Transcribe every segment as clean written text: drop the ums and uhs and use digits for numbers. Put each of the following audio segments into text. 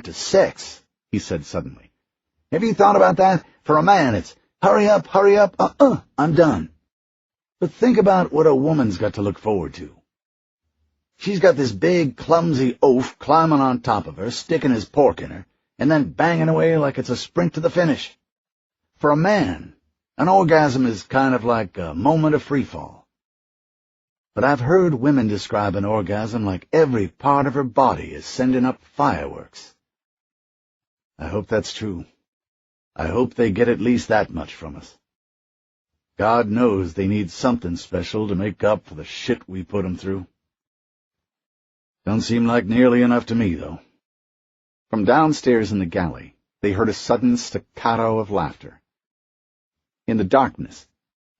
to sex, he said suddenly. Have you thought about that? For a man, it's hurry up, I'm done. But think about what a woman's got to look forward to. She's got this big, clumsy oaf climbing on top of her, sticking his pork in her, and then banging away like it's a sprint to the finish. For a man, an orgasm is kind of like a moment of free fall. But I've heard women describe an orgasm like every part of her body is sending up fireworks. I hope that's true. I hope they get at least that much from us. God knows they need something special to make up for the shit we put them through. Don't seem like nearly enough to me, though. From downstairs in the galley, they heard a sudden staccato of laughter. In the darkness,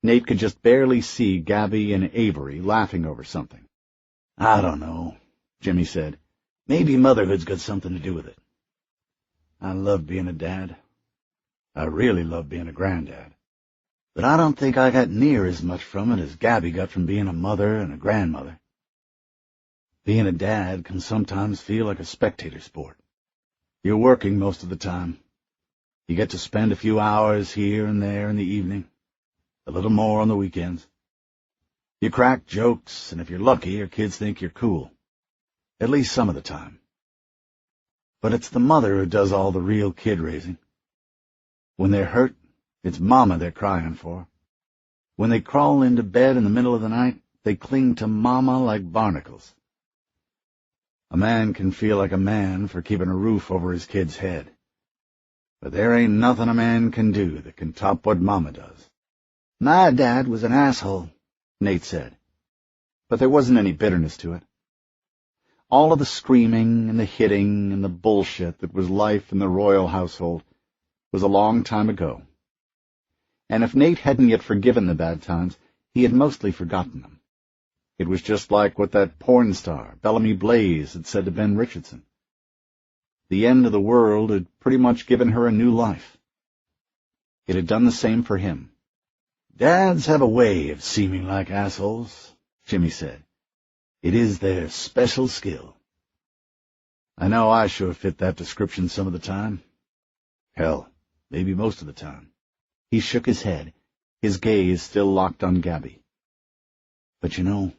Nate could just barely see Gabby and Avery laughing over something. I don't know, Jimmy said. Maybe motherhood's got something to do with it. I love being a dad. I really love being a granddad. But I don't think I got near as much from it as Gabby got from being a mother and a grandmother. Being a dad can sometimes feel like a spectator sport. You're working most of the time. You get to spend a few hours here and there in the evening, a little more on the weekends. You crack jokes, and if you're lucky, your kids think you're cool. At least some of the time. But it's the mother who does all the real kid-raising. When they're hurt, it's Mama they're crying for. When they crawl into bed in the middle of the night, they cling to Mama like barnacles. A man can feel like a man for keeping a roof over his kid's head. But there ain't nothing a man can do that can top what Mama does. My dad was an asshole, Nate said. But there wasn't any bitterness to it. All of the screaming and the hitting and the bullshit that was life in the royal household was a long time ago. And if Nate hadn't yet forgiven the bad times, he had mostly forgotten them. It was just like what that porn star, Bellamy Blaze, had said to Ben Richardson. The end of the world had pretty much given her a new life. It had done the same for him. Dads have a way of seeming like assholes, Jimmy said. It is their special skill. I know I sure fit that description some of the time. Hell, maybe most of the time. He shook his head, his gaze still locked on Gabby. But you know,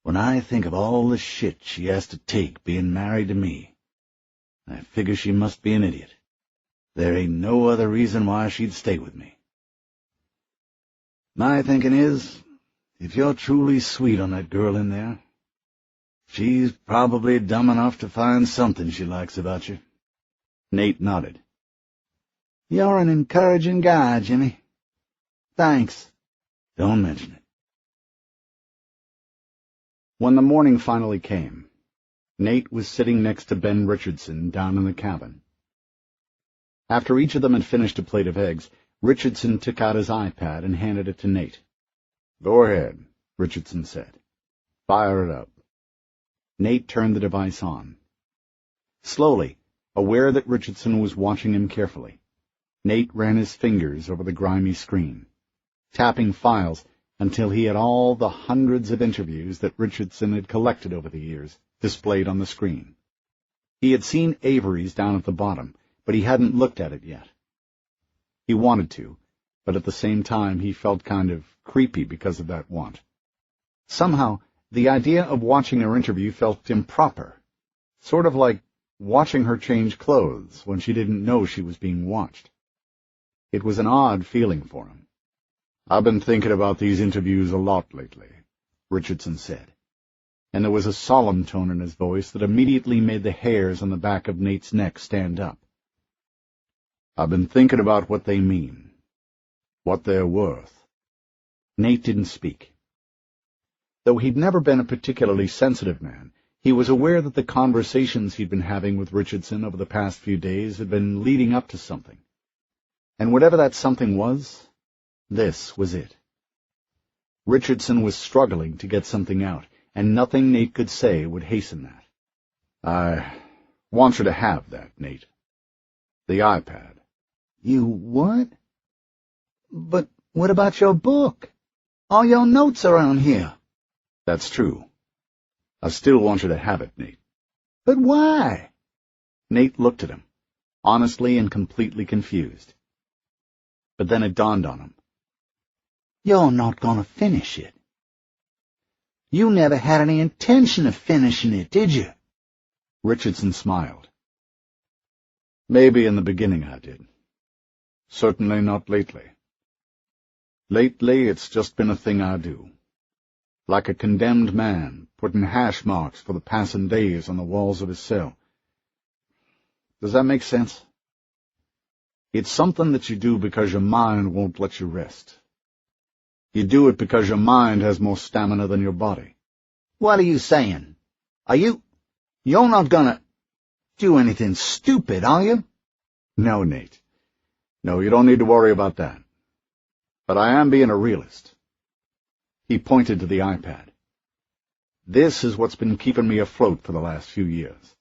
when I think of all the shit she has to take being married to me, I figure she must be an idiot. There ain't no other reason why she'd stay with me. My thinking is, if you're truly sweet on that girl in there, she's probably dumb enough to find something she likes about you. Nate nodded. You're an encouraging guy, Jimmy. Thanks. Don't mention it. When the morning finally came, Nate was sitting next to Ben Richardson down in the cabin. After each of them had finished a plate of eggs, Richardson took out his iPad and handed it to Nate. Go ahead, Richardson said. Fire it up. Nate turned the device on. Slowly, aware that Richardson was watching him carefully, Nate ran his fingers over the grimy screen, tapping files until he had all the hundreds of interviews that Richardson had collected over the years displayed on the screen. He had seen Avery's down at the bottom, but he hadn't looked at it yet. He wanted to, but at the same time he felt kind of creepy because of that want. Somehow, the idea of watching her interview felt improper, sort of like watching her change clothes when she didn't know she was being watched. It was an odd feeling for him. I've been thinking about these interviews a lot lately, Richardson said, and there was a solemn tone in his voice that immediately made the hairs on the back of Nate's neck stand up. I've been thinking about what they mean, what they're worth. Nate didn't speak. Though he'd never been a particularly sensitive man, he was aware that the conversations he'd been having with Richardson over the past few days had been leading up to something. And whatever that something was, this was it. Richardson was struggling to get something out, and nothing Nate could say would hasten that. I want you to have that, Nate. The iPad. You what? But what about your book? All your notes are on here. That's true. I still want you to have it, Nate. But why? Nate looked at him, honestly and completely confused. But then it dawned on him. You're not going to finish it. You never had any intention of finishing it, did you? Richardson smiled. Maybe in the beginning I did. Certainly not lately. Lately it's just been a thing I do. Like a condemned man putting hash marks for the passing days on the walls of his cell. Does that make sense? It's something that you do because your mind won't let you rest. You do it because your mind has more stamina than your body. What are you saying? You're not gonna do anything stupid, are you? No, Nate. No, you don't need to worry about that. But I am being a realist. He pointed to the iPad. This is what's been keeping me afloat for the last few years.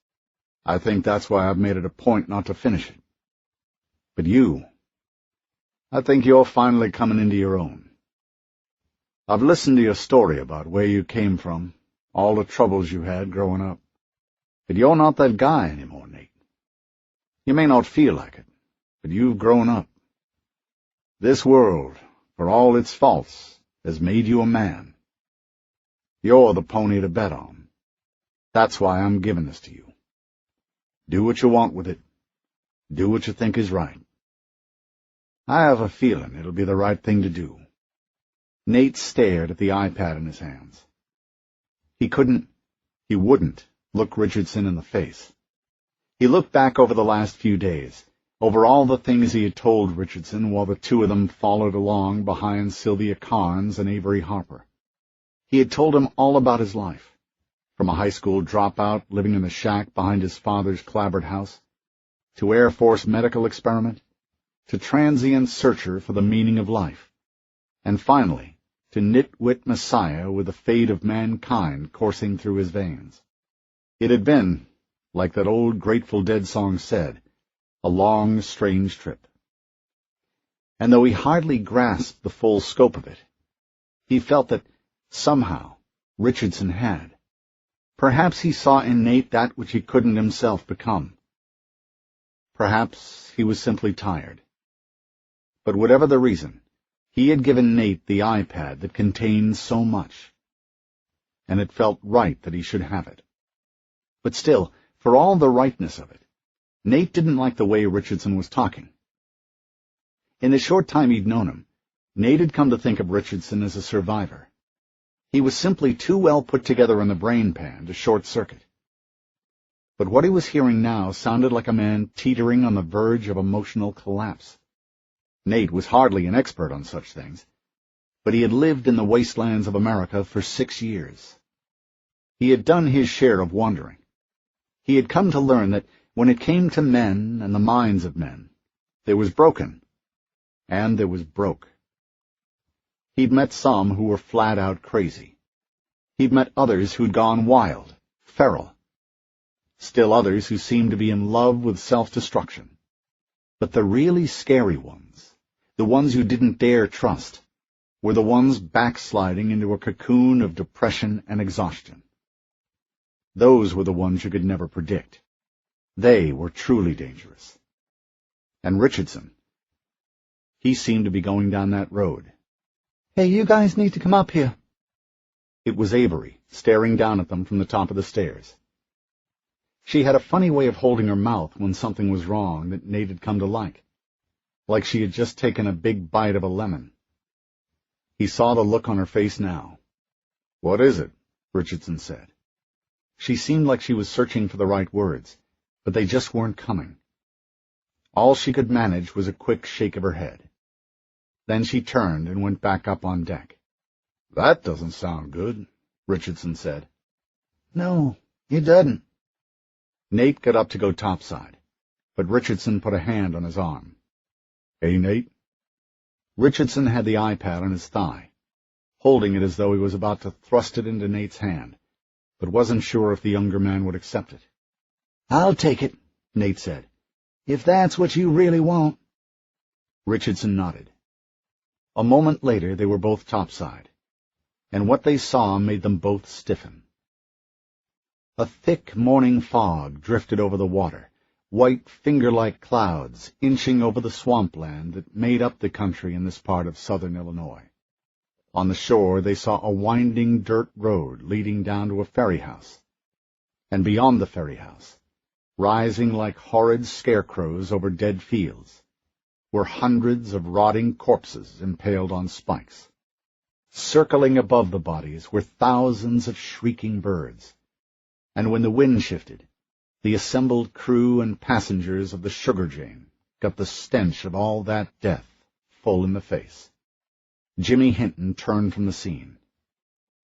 I think that's why I've made it a point not to finish it. But I think you're finally coming into your own. I've listened to your story about where you came from, all the troubles you had growing up. But you're not that guy anymore, Nate. You may not feel like it, but you've grown up. This world, for all its faults, has made you a man. You're the pony to bet on. That's why I'm giving this to you. Do what you want with it. Do what you think is right. I have a feeling it'll be the right thing to do. Nate stared at the iPad in his hands. He wouldn't look Richardson in the face. He looked back over the last few days, over all the things he had told Richardson while the two of them followed along behind Sylvia Carnes and Avery Harper. He had told him all about his life, from a high school dropout living in the shack behind his father's clapboard house, to Air Force medical experiment, to transient searcher for the meaning of life, and finally to nitwit messiah with the fate of mankind coursing through his veins. It had been, like that old Grateful Dead song said, a long, strange trip. And though he hardly grasped the full scope of it, he felt that, somehow, Richardson had. Perhaps he saw in Nate that which he couldn't himself become. Perhaps he was simply tired. But whatever the reason, he had given Nate the iPad that contained so much, and it felt right that he should have it. But still, for all the rightness of it, Nate didn't like the way Richardson was talking. In the short time he'd known him, Nate had come to think of Richardson as a survivor. He was simply too well put together in the brain pan to short-circuit. But what he was hearing now sounded like a man teetering on the verge of emotional collapse. Nate was hardly an expert on such things, but he had lived in the wastelands of America for 6 years. He had done his share of wandering. He had come to learn that when it came to men and the minds of men, there was broken, and there was broke. He'd met some who were flat-out crazy. He'd met others who'd gone wild, feral. Still others who seemed to be in love with self-destruction. But the really scary ones, the ones who didn't dare trust, were the ones backsliding into a cocoon of depression and exhaustion. Those were the ones you could never predict. They were truly dangerous. And Richardson, he seemed to be going down that road. "Hey, you guys need to come up here." It was Avery, staring down at them from the top of the stairs. She had a funny way of holding her mouth when something was wrong that Nate had come to like she had just taken a big bite of a lemon. He saw the look on her face now. "What is it?" Richardson said. She seemed like she was searching for the right words, but they just weren't coming. All she could manage was a quick shake of her head. Then she turned and went back up on deck. "That doesn't sound good," Richardson said. "No, it doesn't." Nate got up to go topside, but Richardson put a hand on his arm. "Hey, Nate." Richardson had the iPad on his thigh, holding it as though he was about to thrust it into Nate's hand, but wasn't sure if the younger man would accept it. "I'll take it," Nate said, "if that's what you really want." Richardson nodded. A moment later they were both topside, and what they saw made them both stiffen. A thick morning fog drifted over the water, white finger-like clouds inching over the swampland that made up the country in this part of southern Illinois. On the shore they saw a winding dirt road leading down to a ferry house, and beyond the ferry house, rising like horrid scarecrows over dead fields, were hundreds of rotting corpses impaled on spikes. Circling above the bodies were thousands of shrieking birds, and when the wind shifted, the assembled crew and passengers of the Sugar Jane got the stench of all that death full in the face. Jimmy Hinton turned from the scene.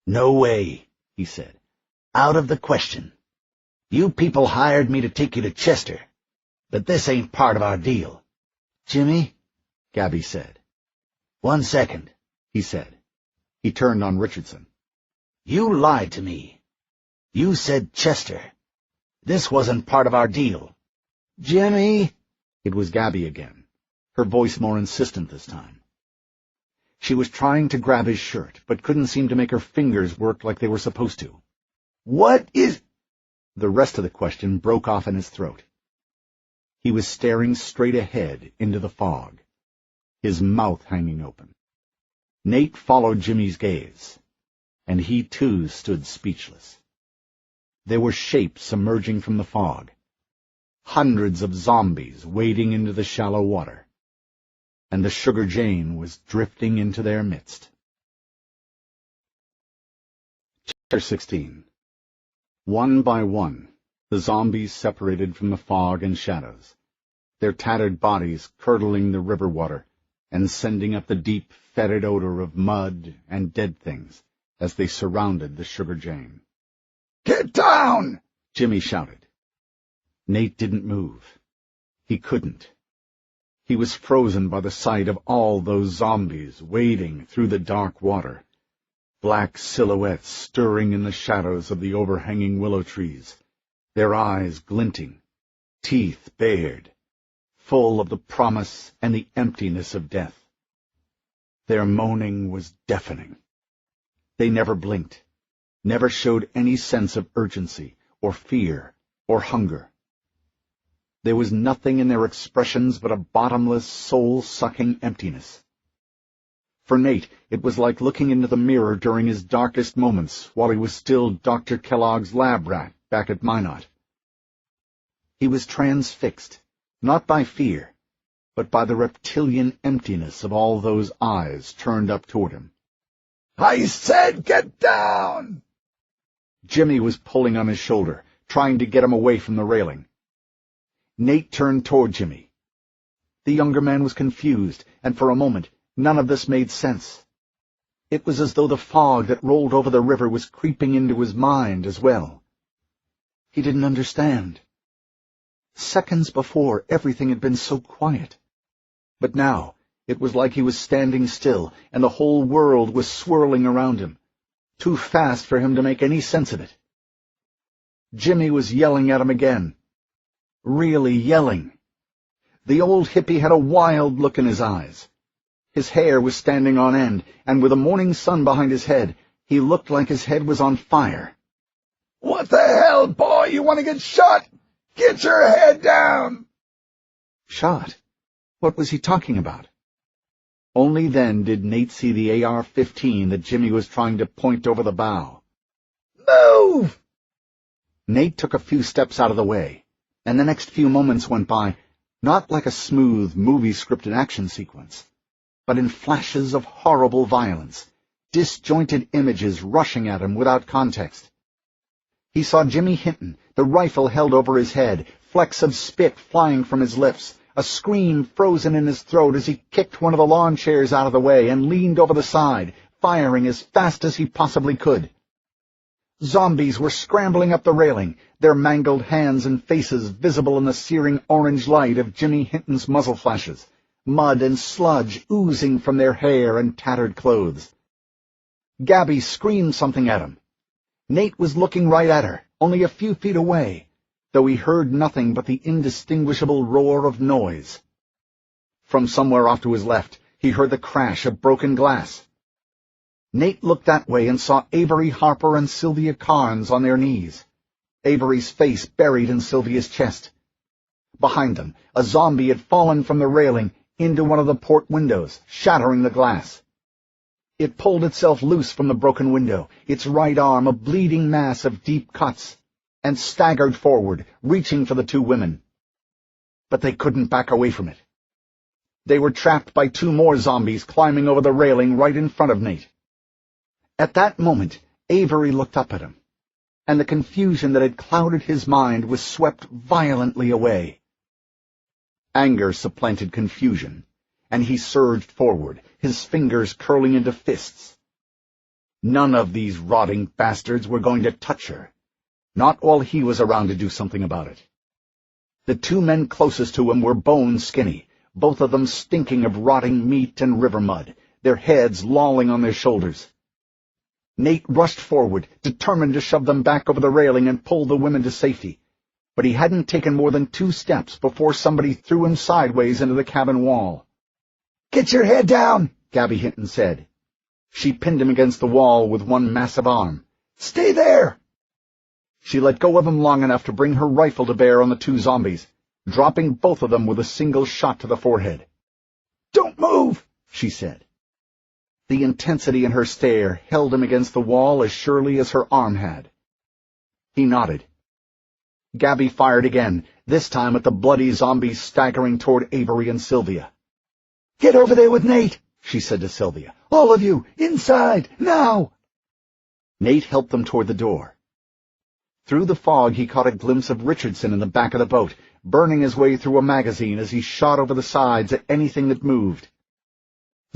"No way," he said. "Out of the question. You people hired me to take you to Chester, but this ain't part of our deal." "Jimmy," Gabby said. "1 second," he said. He turned on Richardson. "You lied to me. You said Chester. This wasn't part of our deal." "Jimmy!" It was Gabby again, her voice more insistent this time. She was trying to grab his shirt, but couldn't seem to make her fingers work like they were supposed to. "What is—" The rest of the question broke off in his throat. He was staring straight ahead into the fog, his mouth hanging open. Nate followed Jimmy's gaze, and he too stood speechless. There were shapes emerging from the fog, hundreds of zombies wading into the shallow water, and the Sugar Jane was drifting into their midst. Chapter 16. One by one, the zombies separated from the fog and shadows, their tattered bodies curdling the river water and sending up the deep, fetid odor of mud and dead things as they surrounded the Sugar Jane. "Get down!" Jimmy shouted. Nate didn't move. He couldn't. He was frozen by the sight of all those zombies wading through the dark water, black silhouettes stirring in the shadows of the overhanging willow trees, their eyes glinting, teeth bared, full of the promise and the emptiness of death. Their moaning was deafening. They never blinked, never showed any sense of urgency or fear or hunger. There was nothing in their expressions but a bottomless, soul-sucking emptiness. For Nate, it was like looking into the mirror during his darkest moments while he was still Dr. Kellogg's lab rat back at Minot. He was transfixed, not by fear, but by the reptilian emptiness of all those eyes turned up toward him. "I said get down!" Jimmy was pulling on his shoulder, trying to get him away from the railing. Nate turned toward Jimmy. The younger man was confused, and for a moment none of this made sense. It was as though the fog that rolled over the river was creeping into his mind as well. He didn't understand. Seconds before, everything had been so quiet. But now it was like he was standing still, and the whole world was swirling around him, too fast for him to make any sense of it. Jimmy was yelling at him again. Really yelling. The old hippie had a wild look in his eyes. His hair was standing on end, and with the morning sun behind his head, he looked like his head was on fire. "What the hell, boy? You want to get shot? Get your head down!" Shot? What was he talking about? Only then did Nate see the AR-15 that Jimmy was trying to point over the bow. "Move!" Nate took a few steps out of the way, and the next few moments went by, not like a smooth, movie-scripted action sequence, but in flashes of horrible violence, disjointed images rushing at him without context. He saw Jimmy Hinton, the rifle held over his head, flecks of spit flying from his lips, a scream frozen in his throat as he kicked one of the lawn chairs out of the way and leaned over the side, firing as fast as he possibly could. Zombies were scrambling up the railing, their mangled hands and faces visible in the searing orange light of Jimmy Hinton's muzzle flashes, mud and sludge oozing from their hair and tattered clothes. Gabby screamed something at him. Nate was looking right at her, only a few feet away, though he heard nothing but the indistinguishable roar of noise. From somewhere off to his left, he heard the crash of broken glass. Nate looked that way and saw Avery Harper and Sylvia Carnes on their knees, Avery's face buried in Sylvia's chest. Behind them, a zombie had fallen from the railing into one of the port windows, shattering the glass. It pulled itself loose from the broken window, its right arm a bleeding mass of deep cuts, and staggered forward, reaching for the two women. But they couldn't back away from it. They were trapped by two more zombies climbing over the railing right in front of Nate. At that moment, Avery looked up at him, and the confusion that had clouded his mind was swept violently away. Anger supplanted confusion, and he surged forward, his fingers curling into fists. None of these rotting bastards were going to touch her, not while he was around to do something about it. The two men closest to him were bone skinny, both of them stinking of rotting meat and river mud, their heads lolling on their shoulders. Nate rushed forward, determined to shove them back over the railing and pull the women to safety. But he hadn't taken more than 2 steps before somebody threw him sideways into the cabin wall. "Get your head down," Gabby Hinton said. She pinned him against the wall with one massive arm. "Stay there!" She let go of him long enough to bring her rifle to bear on the two zombies, dropping both of them with a single shot to the forehead. "Don't move," she said. The intensity in her stare held him against the wall as surely as her arm had. He nodded. Gabby fired again, this time at the bloody zombies staggering toward Avery and Sylvia. "Get over there with Nate," she said to Sylvia. "All of you, inside, now!" Nate helped them toward the door. Through the fog he caught a glimpse of Richardson in the back of the boat, burning his way through a magazine as he shot over the sides at anything that moved.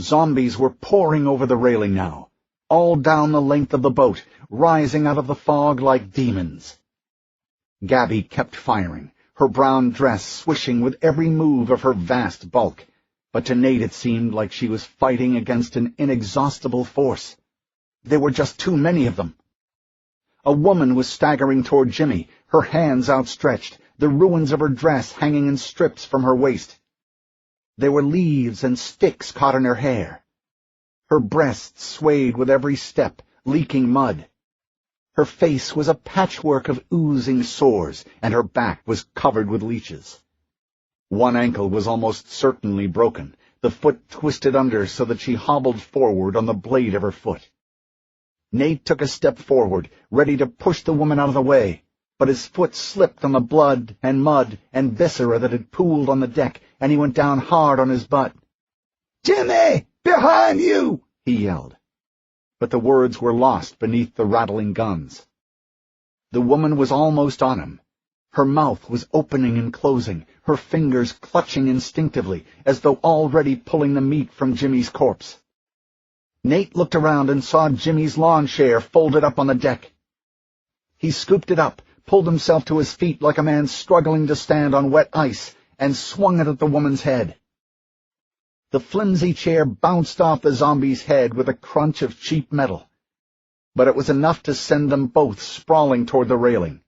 Zombies were pouring over the railing now, all down the length of the boat, rising out of the fog like demons. Gabby kept firing, her brown dress swishing with every move of her vast bulk, but to Nate it seemed like she was fighting against an inexhaustible force. There were just too many of them. A woman was staggering toward Jimmy, her hands outstretched, the ruins of her dress hanging in strips from her waist. There were leaves and sticks caught in her hair. Her breasts swayed with every step, leaking mud. Her face was a patchwork of oozing sores, and her back was covered with leeches. One ankle was almost certainly broken, the foot twisted under so that she hobbled forward on the blade of her foot. Nate took a step forward, ready to push the woman out of the way, but his foot slipped on the blood and mud and viscera that had pooled on the deck, and he went down hard on his butt. "Jimmy! Behind you!" he yelled. But the words were lost beneath the rattling guns. The woman was almost on him. Her mouth was opening and closing, her fingers clutching instinctively, as though already pulling the meat from Jimmy's corpse. Nate looked around and saw Jimmy's lawn chair folded up on the deck. He scooped it up, pulled himself to his feet like a man struggling to stand on wet ice, and swung it at the woman's head. The flimsy chair bounced off the zombie's head with a crunch of cheap metal, but it was enough to send them both sprawling toward the railing.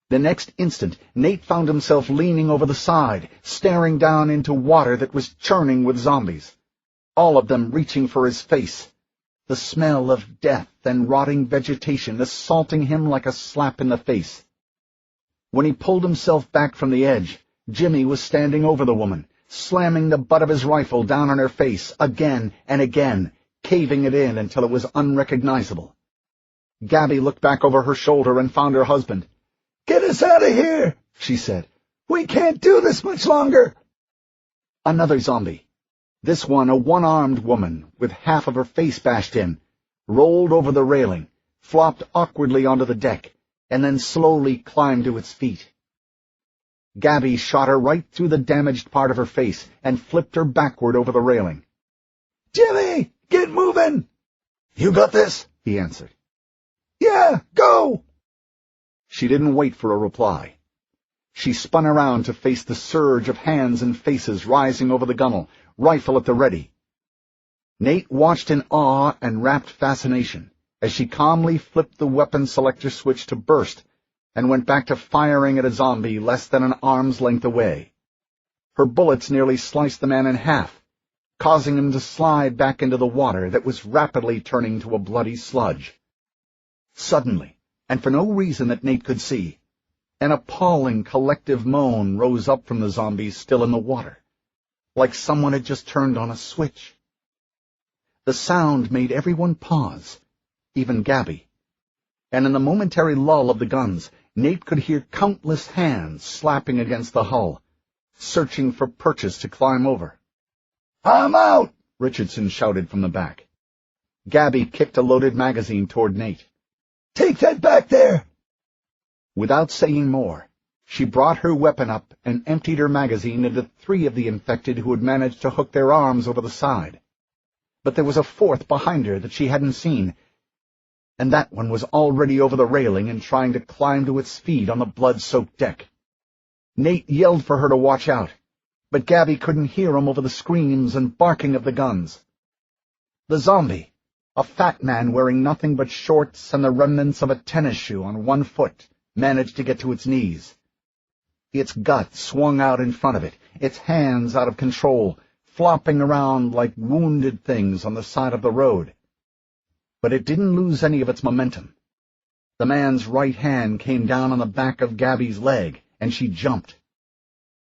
The next instant, Nate found himself leaning over the side, staring down into water that was churning with zombies, all of them reaching for his face, the smell of death and rotting vegetation assaulting him like a slap in the face. When he pulled himself back from the edge, Jimmy was standing over the woman, slamming the butt of his rifle down on her face again and again, caving it in until it was unrecognizable. Gabby looked back over her shoulder and found her husband. "Get us out of here," she said. "We can't do this much longer." Another zombie, this one a one-armed woman with half of her face bashed in, rolled over the railing, flopped awkwardly onto the deck, and then slowly climbed to its feet. Gabby shot her right through the damaged part of her face and flipped her backward over the railing. "Jimmy, get moving!" "You got this," he answered. "Yeah, go!" She didn't wait for a reply. She spun around to face the surge of hands and faces rising over the gunwale, rifle at the ready. Nate watched in awe and rapt fascination as she calmly flipped the weapon selector switch to burst and went back to firing at a zombie less than an arm's length away. Her bullets nearly sliced the man in half, causing him to slide back into the water that was rapidly turning to a bloody sludge. Suddenly, and for no reason that Nate could see, An appalling collective moan rose up from the zombies still in the water, like someone had just turned on a switch. The sound made everyone pause, even Gabby, and in the momentary lull of the guns, Nate could hear countless hands slapping against the hull, searching for perches to climb over. "I'm out!" Richardson shouted from the back. Gabby kicked a loaded magazine toward Nate. "Take that back there!" Without saying more, she brought her weapon up and emptied her magazine into 3 of the infected who had managed to hook their arms over the side. But there was a 4th behind her that she hadn't seen, and that one was already over the railing and trying to climb to its feet on the blood-soaked deck. Nate yelled for her to watch out, but Gabby couldn't hear him over the screams and barking of the guns. The zombie, a fat man wearing nothing but shorts and the remnants of a tennis shoe on one foot, managed to get to its knees. Its gut swung out in front of it, its hands out of control, flopping around like wounded things on the side of the road. But it didn't lose any of its momentum. The man's right hand came down on the back of Gabby's leg, and she jumped.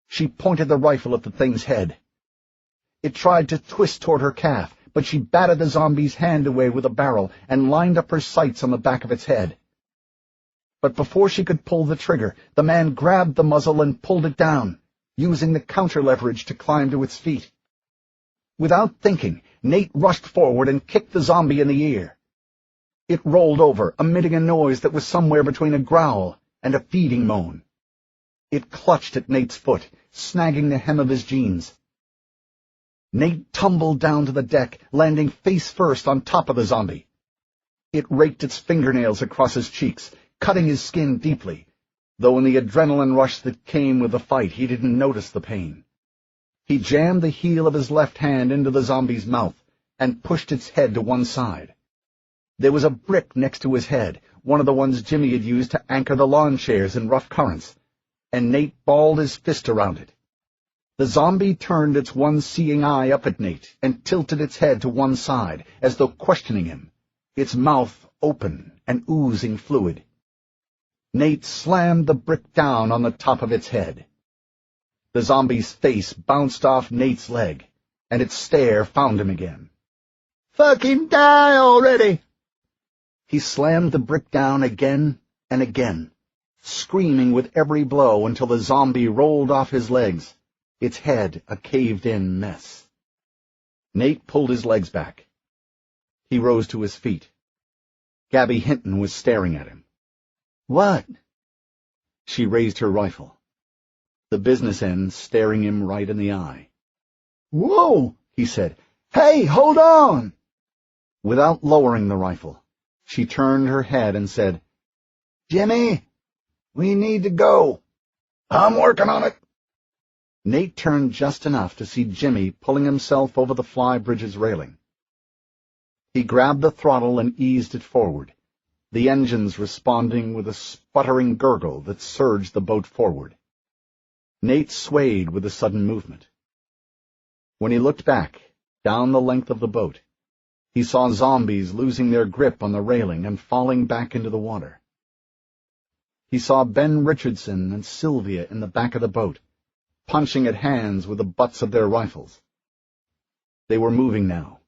She pointed the rifle at the thing's head. It tried to twist toward her calf, but she batted the zombie's hand away with a barrel and lined up her sights on the back of its head. But before she could pull the trigger, the man grabbed the muzzle and pulled it down, using the counter-leverage to climb to its feet. Without thinking, Nate rushed forward and kicked the zombie in the ear. It rolled over, emitting a noise that was somewhere between a growl and a feeding moan. It clutched at Nate's foot, snagging the hem of his jeans. Nate tumbled down to the deck, landing face first on top of the zombie. It raked its fingernails across his cheeks, cutting his skin deeply, though in the adrenaline rush that came with the fight he didn't notice the pain. He jammed the heel of his left hand into the zombie's mouth and pushed its head to one side. There was a brick next to his head, one of the ones Jimmy had used to anchor the lawn chairs in rough currents, and Nate balled his fist around it. The zombie turned its one seeing eye up at Nate and tilted its head to one side, as though questioning him, its mouth open and oozing fluid. Nate slammed the brick down on the top of its head. The zombie's face bounced off Nate's leg, and its stare found him again. "Fucking die already!" He slammed the brick down again and again, screaming with every blow until the zombie rolled off his legs, its head a caved-in mess. Nate pulled his legs back. He rose to his feet. Gabby Hinton was staring at him. "What?" She raised her rifle, the business end staring him right in the eye. "Whoa," he said. "Hey, hold on!" Without lowering the rifle, she turned her head and said, "Jimmy, we need to go." "I'm working on it." Nate turned just enough to see Jimmy pulling himself over the flybridge's railing. He grabbed the throttle and eased it forward, the engines responding with a sputtering gurgle that surged the boat forward. Nate swayed with the sudden movement. When he looked back, down the length of the boat, he saw zombies losing their grip on the railing and falling back into the water. He saw Ben Richardson and Sylvia in the back of the boat, punching at hands with the butts of their rifles. They were moving now,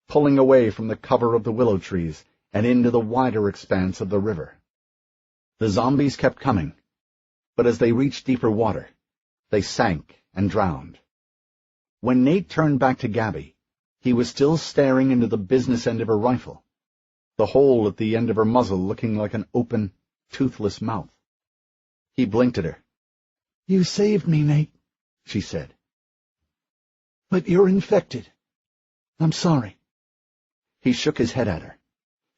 pulling away from the cover of the willow trees and into the wider expanse of the river. The zombies kept coming, but as they reached deeper water, they sank and drowned. When Nate turned back to Gabby, he was still staring into the business end of her rifle, the hole at the end of her muzzle looking like an open, toothless mouth. He blinked at her. "You saved me, Nate," she said. "But you're infected. I'm sorry." He shook his head at her,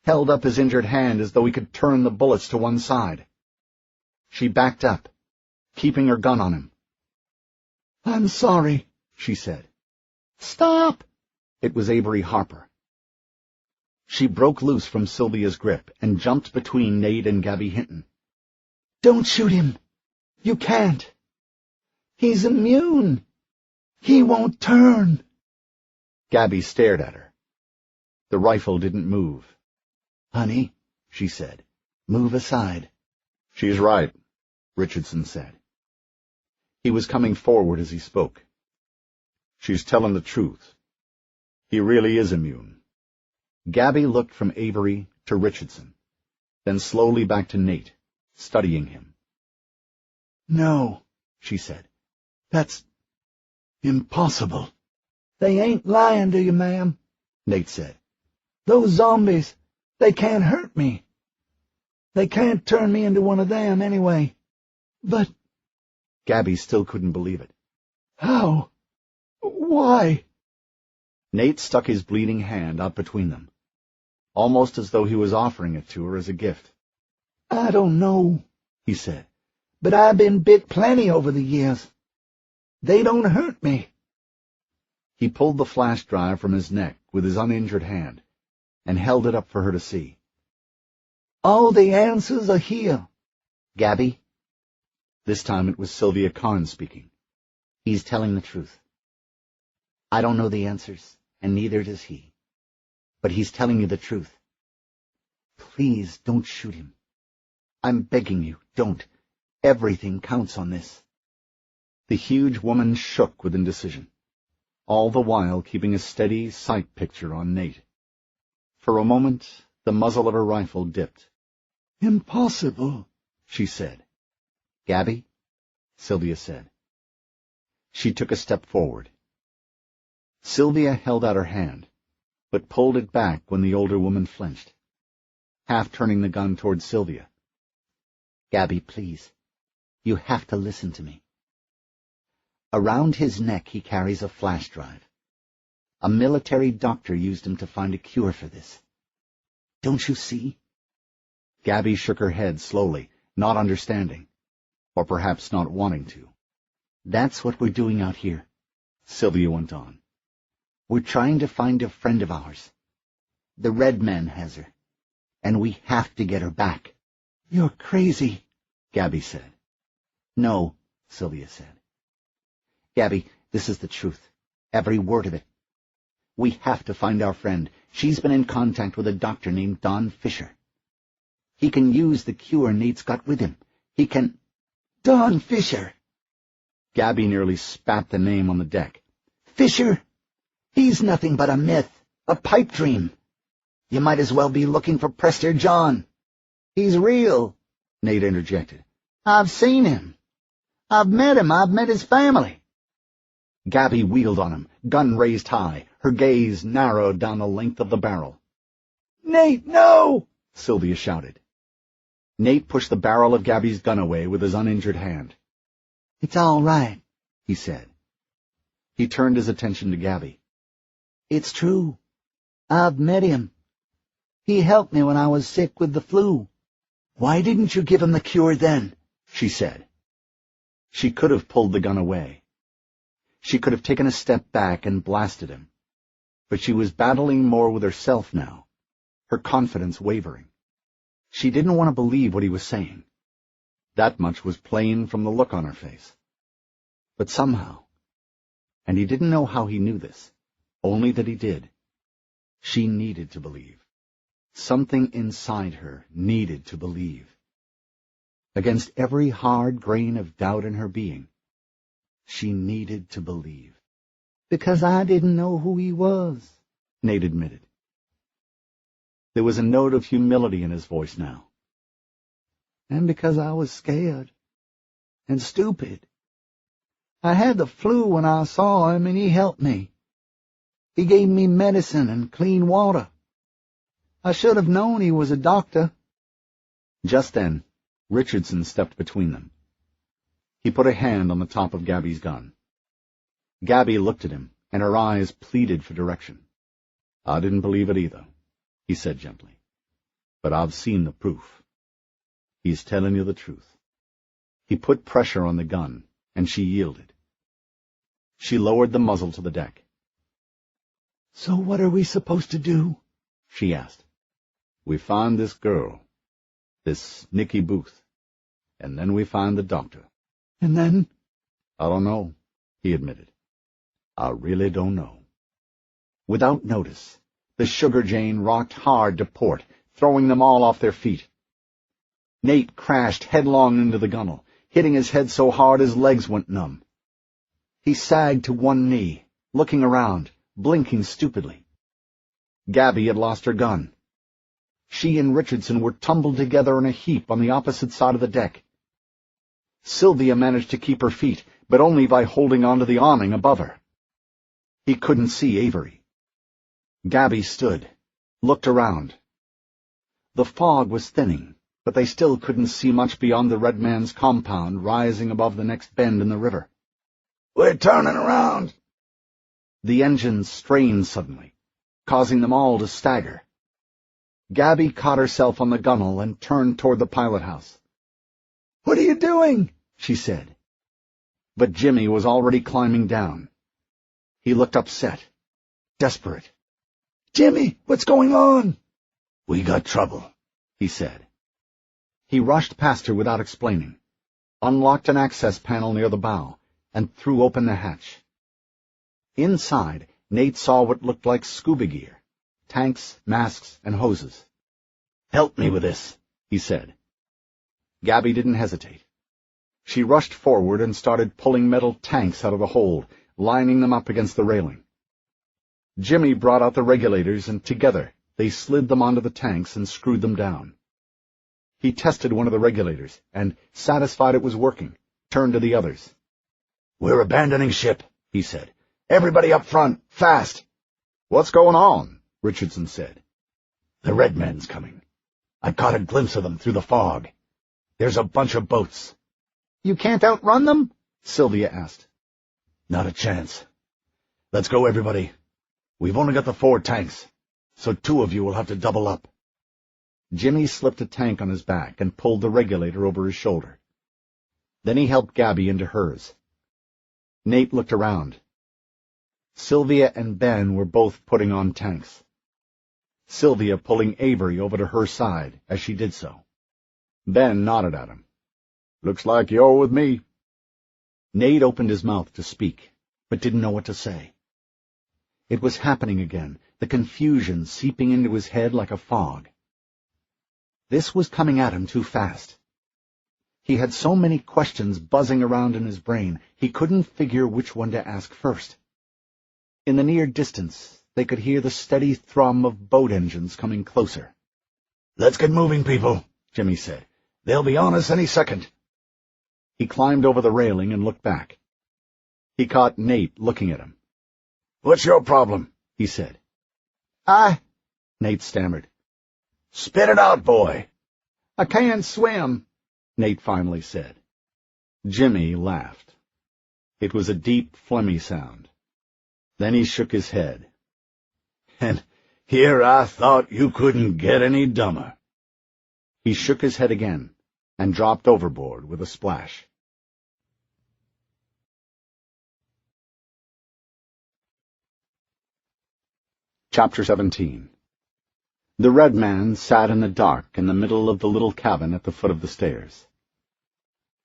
held up his injured hand as though he could turn the bullets to one side. She backed up, keeping her gun on him. "I'm sorry," she said. "Stop!" It was Avery Harper. She broke loose from Sylvia's grip and jumped between Nate and Gabby Hinton. "Don't shoot him. You can't. He's immune. He won't turn." Gabby stared at her. The rifle didn't move. "Honey," she said, "move aside." "She's right. Richardson said. He was coming forward as he spoke. She's telling the truth. He really is immune. Gabby looked from Avery to Richardson, then slowly back to Nate, studying him. No, she said. That's impossible. They ain't lying to you, ma'am, Nate said. Those zombies, they can't hurt me. They can't turn me into one of them anyway. But... Gabby still couldn't believe it. How? Why? Nate stuck his bleeding hand out between them, almost as though he was offering it to her as a gift. I don't know, he said, but I've been bit plenty over the years. They don't hurt me. He pulled the flash drive from his neck with his uninjured hand and held it up for her to see. All the answers are here. Gabby? This time it was Sylvia Carnes speaking. He's telling the truth. I don't know the answers, and neither does he. But he's telling you the truth. Please don't shoot him. I'm begging you, don't. Everything counts on this. The huge woman shook with indecision, all the while keeping a steady sight picture on Nate. For a moment, the muzzle of her rifle dipped. Impossible, she said. Gabby? Sylvia said. She took a step forward. Sylvia held out her hand, but pulled it back when the older woman flinched, half turning the gun toward Sylvia. Gabby, please. You have to listen to me. Around his neck he carries a flash drive. A military doctor used him to find a cure for this. Don't you see? Gabby shook her head slowly, not understanding, or perhaps not wanting to. That's what we're doing out here, Sylvia went on. We're trying to find a friend of ours. The Red Man has her, and we have to get her back. You're crazy, Gabby said. No, Sylvia said. Gabby, this is the truth, every word of it. We have to find our friend. She's been in contact with a doctor named Don Fisher. He can use the cure Nate's got with him. He can... Don Fisher! Gabby nearly spat the name on the deck. Fisher? He's nothing but a myth, a pipe dream. You might as well be looking for Prester John. He's real, Nate interjected. I've seen him. I've met him. I've met his family. Gabby wheeled on him, gun raised high, her gaze narrowed down the length of the barrel. Nate, no! Sylvia shouted. Nate pushed the barrel of Gabby's gun away with his uninjured hand. It's all right, he said. He turned his attention to Gabby. It's true. I've met him. He helped me when I was sick with the flu. Why didn't you give him the cure then? She said. She could have pulled the gun away. She could have taken a step back and blasted him. But she was battling more with herself now, her confidence wavering. She didn't want to believe what he was saying. That much was plain from the look on her face. But somehow, and he didn't know how he knew this, only that he did, she needed to believe. Something inside her needed to believe. Against every hard grain of doubt in her being, she needed to believe. Because I didn't know who he was, Nate admitted. There was a note of humility in his voice now. And because I was scared and stupid. I had the flu when I saw him, and he helped me. He gave me medicine and clean water. I should have known he was a doctor. Just then, Richardson stepped between them. He put a hand on the top of Gabby's gun. Gabby looked at him, and her eyes pleaded for direction. I didn't believe it either, he said gently. But I've seen the proof. He's telling you the truth. He put pressure on the gun, and she yielded. She lowered the muzzle to the deck. So what are we supposed to do? She asked. We find this girl, this Nikki Booth, and then we find the doctor. And then? I don't know, he admitted. I really don't know. Without notice, the Sugar Jane rocked hard to port, throwing them all off their feet. Nate crashed headlong into the gunwale, hitting his head so hard his legs went numb. He sagged to one knee, looking around, blinking stupidly. Gabby had lost her gun. She and Richardson were tumbled together in a heap on the opposite side of the deck. Sylvia managed to keep her feet, but only by holding onto the awning above her. He couldn't see Avery. Gabby stood, looked around. The fog was thinning, but they still couldn't see much beyond the red man's compound rising above the next bend in the river. "We're turning around." The engines strained suddenly, causing them all to stagger. Gabby caught herself on the gunwale and turned toward the pilot-house. "What are you doing?" she said. But Jimmy was already climbing down. He looked upset, desperate. "Jimmy, what's going on?" "We got trouble," he said. He rushed past her without explaining, unlocked an access panel near the bow, and threw open the hatch. Inside, Nate saw what looked like scuba gear, tanks, masks, and hoses. "Help me with this," he said. Gabby didn't hesitate. She rushed forward and started pulling metal tanks out of the hold, lining them up against the railing. Jimmy brought out the regulators, and together they slid them onto the tanks and screwed them down. He tested one of the regulators, and, satisfied it was working, turned to the others. "We're abandoning ship," he said. "Everybody up front, fast." "What's going on?" Richardson said. "The red men's coming. I caught a glimpse of them through the fog. There's a bunch of boats." "You can't outrun them?" Sylvia asked. "Not a chance. Let's go, everybody. We've only got the 4 tanks, so 2 of you will have to double up." Jimmy slipped a tank on his back and pulled the regulator over his shoulder. Then he helped Gabby into hers. Nate looked around. Sylvia and Ben were both putting on tanks, Sylvia pulling Avery over to her side as she did so. Ben nodded at him. "Looks like you're with me." Nate opened his mouth to speak, but didn't know what to say. It was happening again, the confusion seeping into his head like a fog. This was coming at him too fast. He had so many questions buzzing around in his brain, he couldn't figure which one to ask first. In the near distance, they could hear the steady thrum of boat engines coming closer. "Let's get moving, people," Jimmy said. "They'll be on us any second." He climbed over the railing and looked back. He caught Nate looking at him. "What's your problem?" he said. Nate stammered. "Spit it out, boy." "I can't swim," Nate finally said. Jimmy laughed. It was a deep, phlegmy sound. Then he shook his head. "And here I thought you couldn't get any dumber." He shook his head again and dropped overboard with a splash. Chapter 17. The red man sat in the dark in the middle of the little cabin at the foot of the stairs.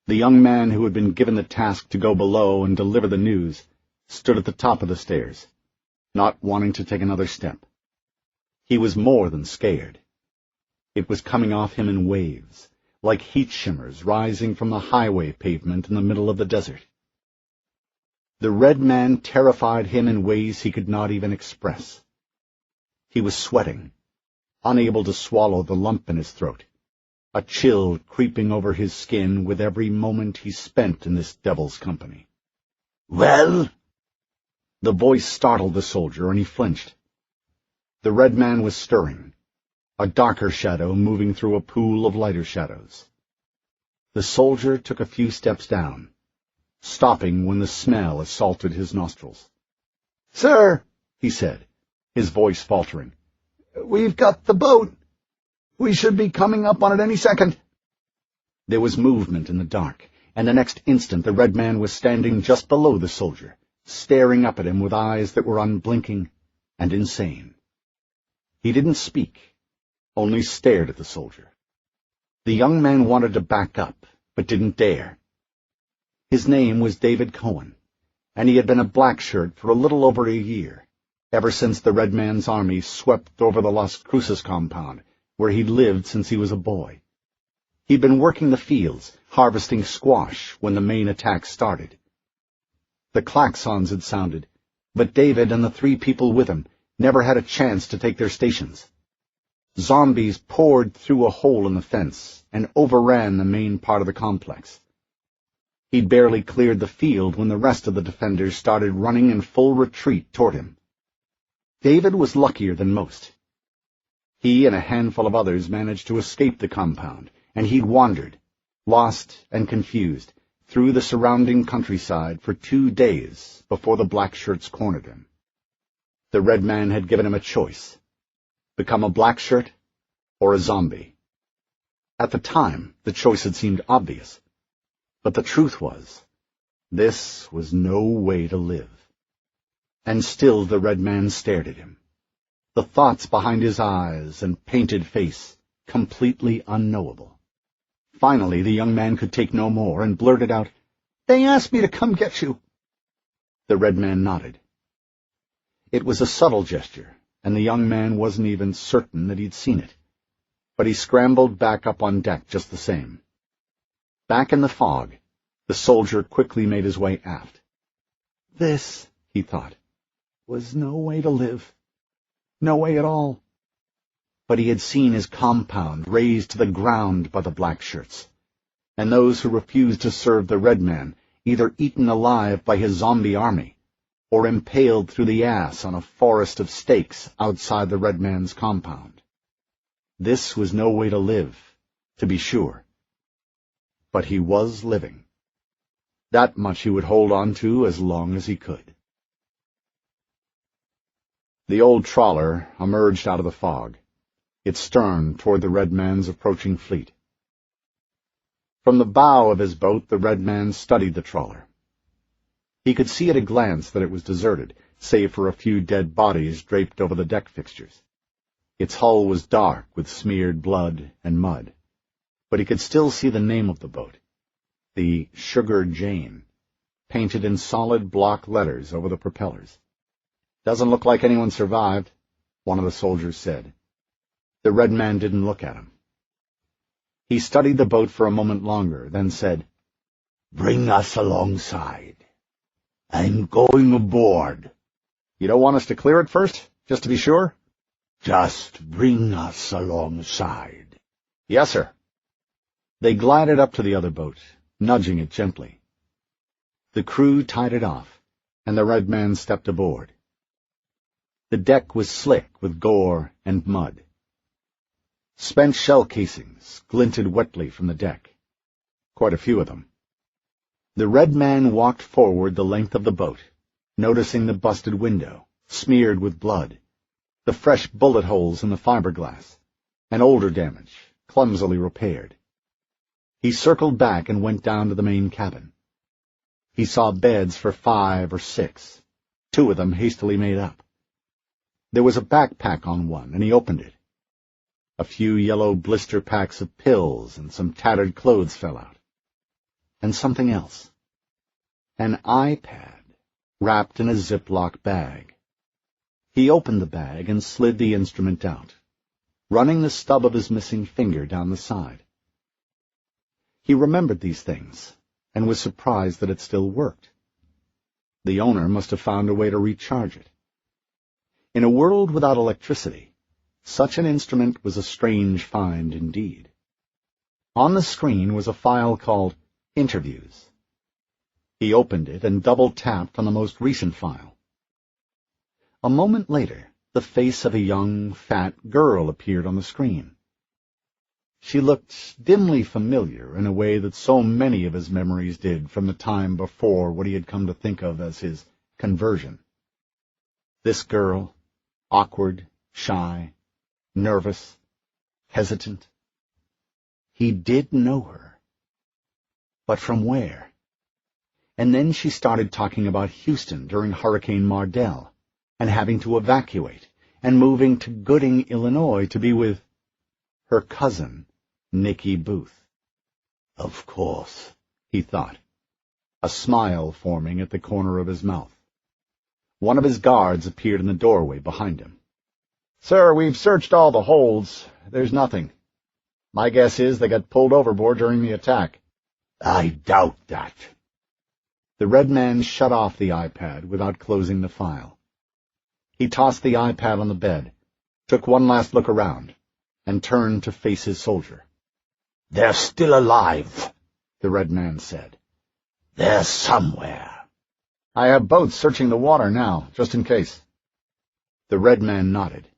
The young man who had been given the task to go below and deliver the news stood at the top of the stairs, not wanting to take another step. He was more than scared. It was coming off him in waves, like heat shimmers rising from the highway pavement in the middle of the desert. The red man terrified him in ways he could not even express. He was sweating, unable to swallow the lump in his throat, a chill creeping over his skin with every moment he spent in this devil's company. "Well?" The voice startled the soldier, and he flinched. The red man was stirring, a darker shadow moving through a pool of lighter shadows. The soldier took a few steps down, stopping when the smell assaulted his nostrils. "Sir," he said, his voice faltering, "we've got the boat. We should be coming up on it any second." There was movement in the dark, and the next instant the red man was standing just below the soldier, staring up at him with eyes that were unblinking and insane. He didn't speak, only stared at the soldier. The young man wanted to back up, but didn't dare. His name was David Cohen, and he had been a black shirt for a little over a year, ever since the red man's army swept over the Las Cruces compound, where he'd lived since he was a boy. He'd been working the fields, harvesting squash, when the main attack started. The klaxons had sounded, but David and the 3 people with him never had a chance to take their stations. Zombies poured through a hole in the fence and overran the main part of the complex. He'd barely cleared the field when the rest of the defenders started running in full retreat toward him. David was luckier than most. He and a handful of others managed to escape the compound, and he'd wandered, lost and confused, through the surrounding countryside for 2 days before the black shirts cornered him. The red man had given him a choice: become a black shirt or a zombie. At the time, the choice had seemed obvious, but the truth was, this was no way to live. And still the red man stared at him, the thoughts behind his eyes and painted face completely unknowable. Finally, the young man could take no more and blurted out, "They asked me to come get you." The red man nodded. It was a subtle gesture, and the young man wasn't even certain that he'd seen it, but he scrambled back up on deck just the same. Back in the fog, the soldier quickly made his way aft. This, he thought, was no way to live. No way at all. But he had seen his compound razed to the ground by the black shirts, and those who refused to serve the red man either eaten alive by his zombie army or impaled through the ass on a forest of stakes outside the red man's compound. This was no way to live, to be sure. But he was living. That much he would hold on to as long as he could. The old trawler emerged out of the fog, its stern toward the red man's approaching fleet. From the bow of his boat, the red man studied the trawler. He could see at a glance that it was deserted, save for a few dead bodies draped over the deck fixtures. Its hull was dark with smeared blood and mud, but he could still see the name of the boat, the Sugar Jane, painted in solid block letters over the propellers. "Doesn't look like anyone survived," one of the soldiers said. The red man didn't look at him. He studied the boat for a moment longer, then said, "Bring us alongside. I'm going aboard." "You don't want us to clear it first, just to be sure?" "Just bring us alongside." "Yes, sir." They glided up to the other boat, nudging it gently. The crew tied it off, and the red man stepped aboard. The deck was slick with gore and mud. Spent shell casings glinted wetly from the deck, quite a few of them. The red man walked forward the length of the boat, noticing the busted window, smeared with blood, the fresh bullet holes in the fiberglass, and older damage, clumsily repaired. He circled back and went down to the main cabin. He saw beds for 5 or 6, 2 of them hastily made up. There was a backpack on one, and he opened it. A few yellow blister packs of pills and some tattered clothes fell out. And something else. An iPad, wrapped in a Ziploc bag. He opened the bag and slid the instrument out, running the stub of his missing finger down the side. He remembered these things, and was surprised that it still worked. The owner must have found a way to recharge it. In a world without electricity, such an instrument was a strange find indeed. On the screen was a file called Interviews. He opened it and double-tapped on the most recent file. A moment later, the face of a young, fat girl appeared on the screen. She looked dimly familiar in a way that so many of his memories did from the time before what he had come to think of as his conversion. This girl, awkward, shy, nervous, hesitant. He did know her. But from where? And then she started talking about Houston during Hurricane Mardell, and having to evacuate, and moving to Gooding, Illinois, to be with her cousin, Nicky Booth. Of course, he thought, a smile forming at the corner of his mouth. One of his guards appeared in the doorway behind him. "Sir, we've searched all the holds. There's nothing." My guess is they got pulled overboard during the attack. I doubt that. The red man shut off the iPad without closing the file. He tossed the iPad on the bed, took one last look around, and turned to face his soldier. They're still alive, the red man said. They're somewhere. I have boats searching the water now, just in case. The red man nodded,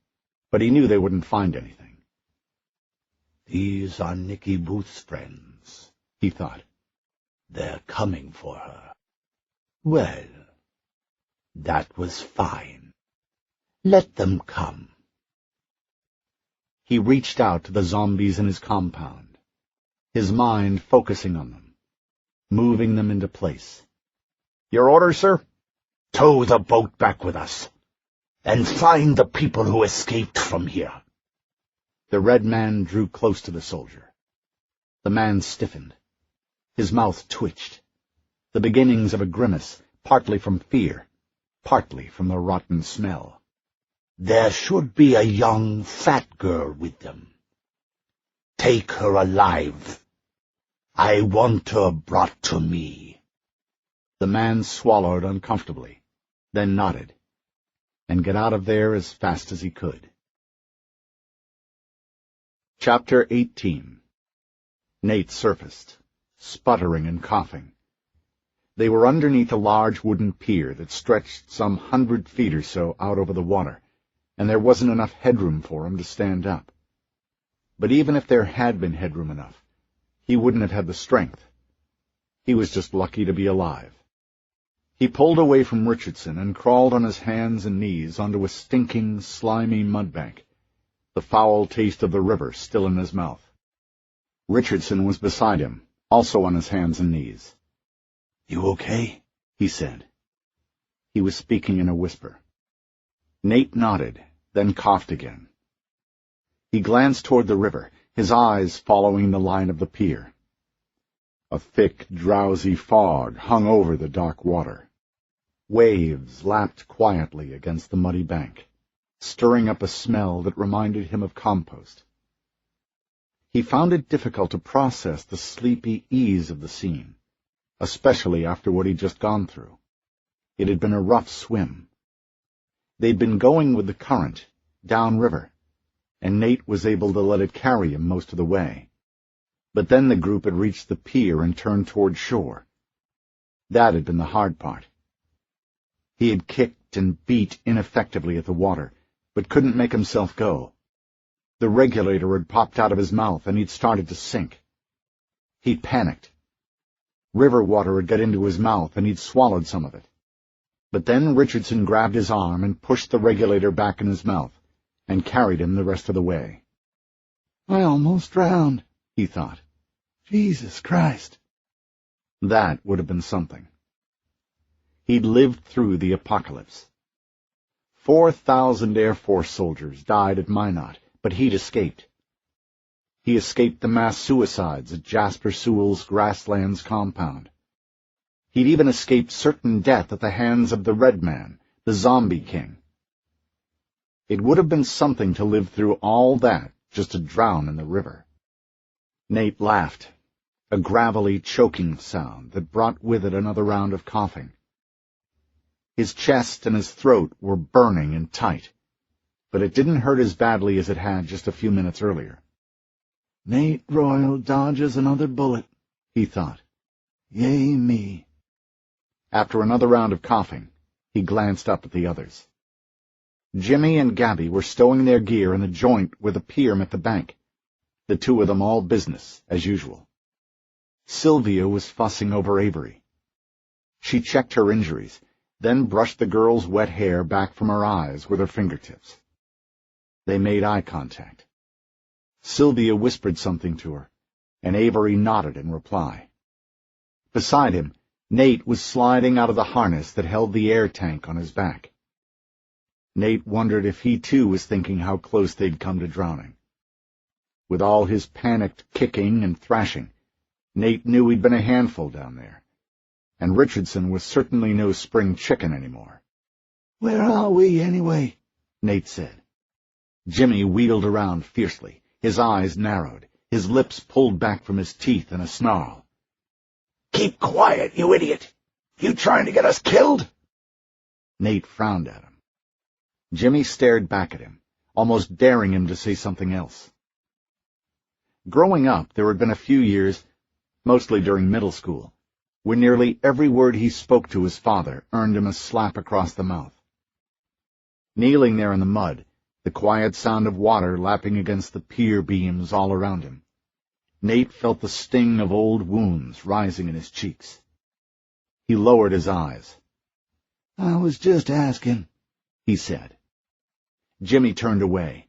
but he knew they wouldn't find anything. These are Nicky Booth's friends, he thought. They're coming for her. Well, that was fine. Let them come. He reached out to the zombies in his compound, his mind focusing on them, moving them into place. Your orders, sir? Tow the boat back with us, and find the people who escaped from here. The red man drew close to the soldier. The man stiffened. His mouth twitched, the beginnings of a grimace, partly from fear, partly from the rotten smell. There should be a young, fat girl with them. Take her alive. I want her brought to me. The man swallowed uncomfortably, then nodded, and got out of there as fast as he could. Chapter 18. Nate surfaced, sputtering and coughing. They were underneath a large wooden pier that stretched some 100 feet or so out over the water, and there wasn't enough headroom for him to stand up. But even if there had been headroom enough, he wouldn't have had the strength. He was just lucky to be alive. He pulled away from Richardson and crawled on his hands and knees onto a stinking, slimy mudbank, the foul taste of the river still in his mouth. Richardson was beside him, also on his hands and knees. "You okay?" he said. He was speaking in a whisper. Nate nodded, then coughed again. He glanced toward the river, his eyes following the line of the pier. A thick, drowsy fog hung over the dark water. Waves lapped quietly against the muddy bank, stirring up a smell that reminded him of compost. He found it difficult to process the sleepy ease of the scene, especially after what he'd just gone through. It had been a rough swim. They'd been going with the current, downriver, and Nate was able to let it carry him most of the way. But then the group had reached the pier and turned toward shore. That had been the hard part. He had kicked and beat ineffectively at the water, but couldn't make himself go. The regulator had popped out of his mouth, and he'd started to sink. He'd panicked. River water had got into his mouth, and he'd swallowed some of it. But then Richardson grabbed his arm and pushed the regulator back in his mouth, and carried him the rest of the way. "I almost drowned," he thought. "Jesus Christ." That would have been something. He'd lived through the apocalypse. 4,000 Air Force soldiers died at Minot, but he'd escaped. He escaped the mass suicides at Jasper Sewell's Grasslands compound. He'd even escaped certain death at the hands of the Red Man, the Zombie King. It would have been something to live through all that just to drown in the river. Nate laughed, a gravelly, choking sound that brought with it another round of coughing. His chest and his throat were burning and tight, but it didn't hurt as badly as it had just a few minutes earlier. "Nate Royal dodges another bullet," he thought. "Yay me." After another round of coughing, he glanced up at the others. Jimmy and Gabby were stowing their gear in the joint where the pier met the bank, the two of them all business, as usual. Sylvia was fussing over Avery. She checked her injuries, then brushed the girl's wet hair back from her eyes with her fingertips. They made eye contact. Sylvia whispered something to her, and Avery nodded in reply. Beside him, Nate was sliding out of the harness that held the air tank on his back. Nate wondered if he too was thinking how close they'd come to drowning. With all his panicked kicking and thrashing, Nate knew he'd been a handful down there, and Richardson was certainly no spring chicken anymore. "Where are we, anyway?" Nate said. Jimmy wheeled around fiercely, his eyes narrowed, his lips pulled back from his teeth in a snarl. "Keep quiet, you idiot! You trying to get us killed?" Nate frowned at him. Jimmy stared back at him, almost daring him to say something else. Growing up, there had been a few years, mostly during middle school, when nearly every word he spoke to his father earned him a slap across the mouth. Kneeling there in the mud, the quiet sound of water lapping against the pier beams all around him, Nate felt the sting of old wounds rising in his cheeks. He lowered his eyes. "I was just asking," he said. Jimmy turned away,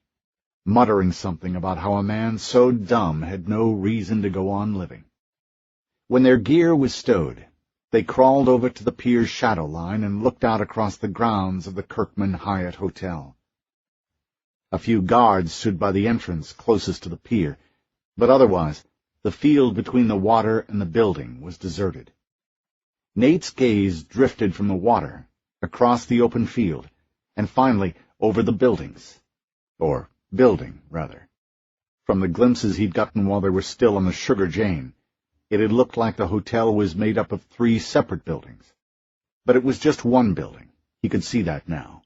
muttering something about how a man so dumb had no reason to go on living. When their gear was stowed, they crawled over to the pier's shadow line and looked out across the grounds of the Kirkman Hyatt Hotel. A few guards stood by the entrance closest to the pier, but otherwise the field between the water and the building was deserted. Nate's gaze drifted from the water, across the open field, and finally over the buildings. Or building, rather. From the glimpses he'd gotten while they were still on the Sugar Jane, it had looked like the hotel was made up of 3 separate buildings. But it was just one building. He could see that now.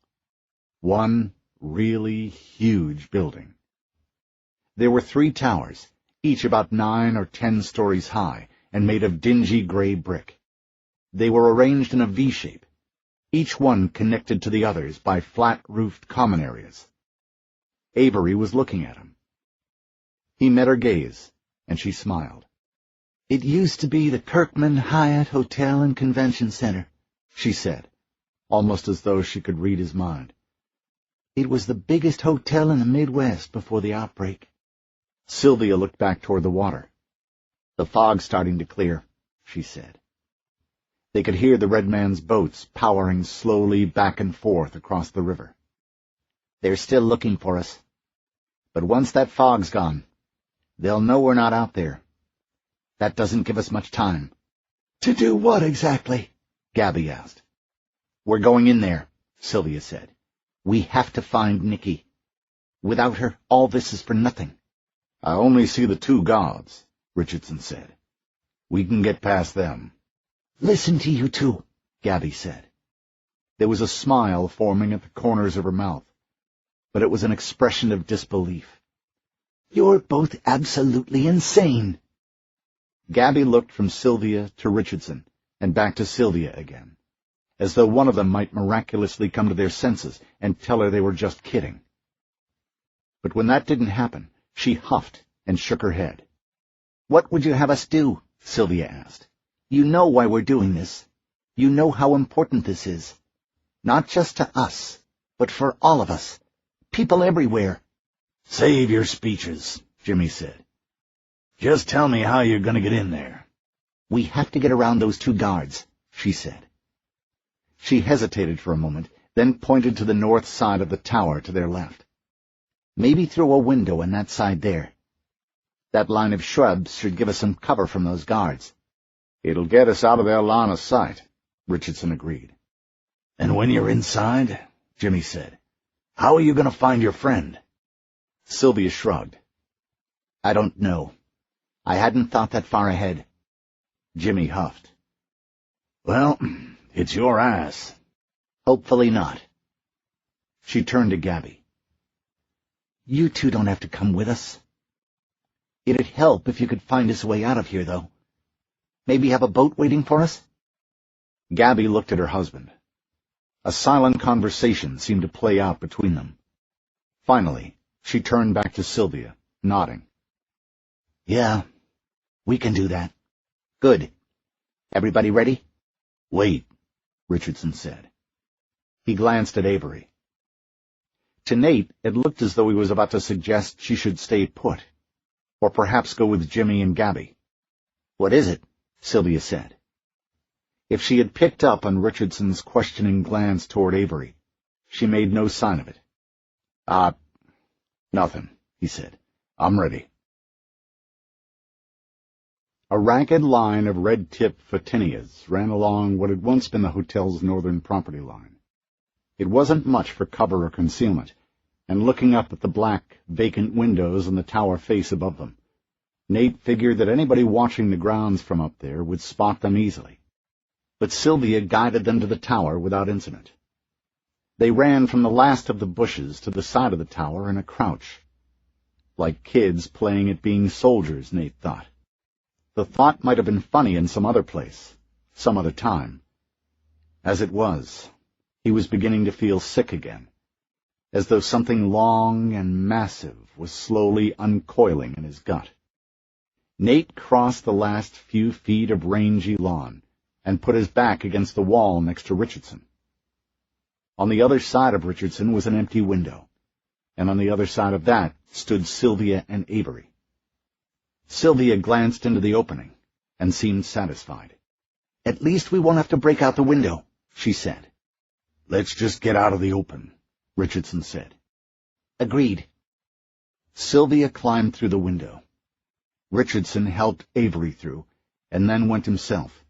One really huge building. There were 3 towers, each about 9 or 10 stories high, and made of dingy gray brick. They were arranged in a V-shape, each one connected to the others by flat-roofed common areas. Avery was looking at him. He met her gaze, and she smiled. "It used to be the Kirkman Hyatt Hotel and Convention Center," she said, almost as though she could read his mind. "It was the biggest hotel in the Midwest before the outbreak." Sylvia looked back toward the water. "The fog's starting to clear," she said. They could hear the red man's boats powering slowly back and forth across the river. "They're still looking for us. But once that fog's gone, they'll know we're not out there. That doesn't give us much time." "To do what exactly?" Gabby asked. "We're going in there," Sylvia said. "We have to find Nikki. Without her, all this is for nothing." "I only see the 2 gods," Richardson said. "We can get past them." "Listen to you 2, Gabby said. There was a smile forming at the corners of her mouth, but it was an expression of disbelief. "You're both absolutely insane." Gabby looked from Sylvia to Richardson, and back to Sylvia again, as though one of them might miraculously come to their senses and tell her they were just kidding. But when that didn't happen, she huffed and shook her head. "What would you have us do?" Sylvia asked. "You know why we're doing this. You know how important this is. Not just to us, but for all of us. People everywhere." "Save your speeches," Jimmy said. "Just tell me how you're going to get in there." "We have to get around those 2 guards," she said. She hesitated for a moment, then pointed to the north side of the tower to their left. "Maybe through a window on that side there. That line of shrubs should give us some cover from those guards." "It'll get us out of their line of sight," Richardson agreed. "And when you're inside," Jimmy said, "how are you going to find your friend?" Sylvia shrugged. "I don't know. I hadn't thought that far ahead." Jimmy huffed. "Well, it's your ass." "Hopefully not." She turned to Gabby. "You 2 don't have to come with us. It'd help if you could find us a way out of here, though. Maybe have a boat waiting for us?" Gabby looked at her husband. A silent conversation seemed to play out between them. Finally, she turned back to Sylvia, nodding. "Yeah, we can do that." "Good. Everybody ready?" "Wait," Richardson said. He glanced at Avery. To Nate, it looked as though he was about to suggest she should stay put, or perhaps go with Jimmy and Gabby. "What is it?" Sylvia said. If she had picked up on Richardson's questioning glance toward Avery, she made no sign of it. Nothing," he said. "I'm ready." A ragged line of red-tipped photinias ran along what had once been the hotel's northern property line. It wasn't much for cover or concealment, and looking up at the black, vacant windows and the tower face above them, Nate figured that anybody watching the grounds from up there would spot them easily, but Sylvia guided them to the tower without incident. They ran from the last of the bushes to the side of the tower in a crouch. Like kids playing at being soldiers, Nate thought. The thought might have been funny in some other place, some other time. As it was, he was beginning to feel sick again, as though something long and massive was slowly uncoiling in his gut. Nate crossed the last few feet of rangy lawn and put his back against the wall next to Richardson. On the other side of Richardson was an empty window, and on the other side of that stood Sylvia and Avery. Sylvia glanced into the opening and seemed satisfied. "At least we won't have to break out the window," she said. "Let's just get out of the open," Richardson said. "Agreed." Sylvia climbed through the window. Richardson helped Avery through, and then went himself.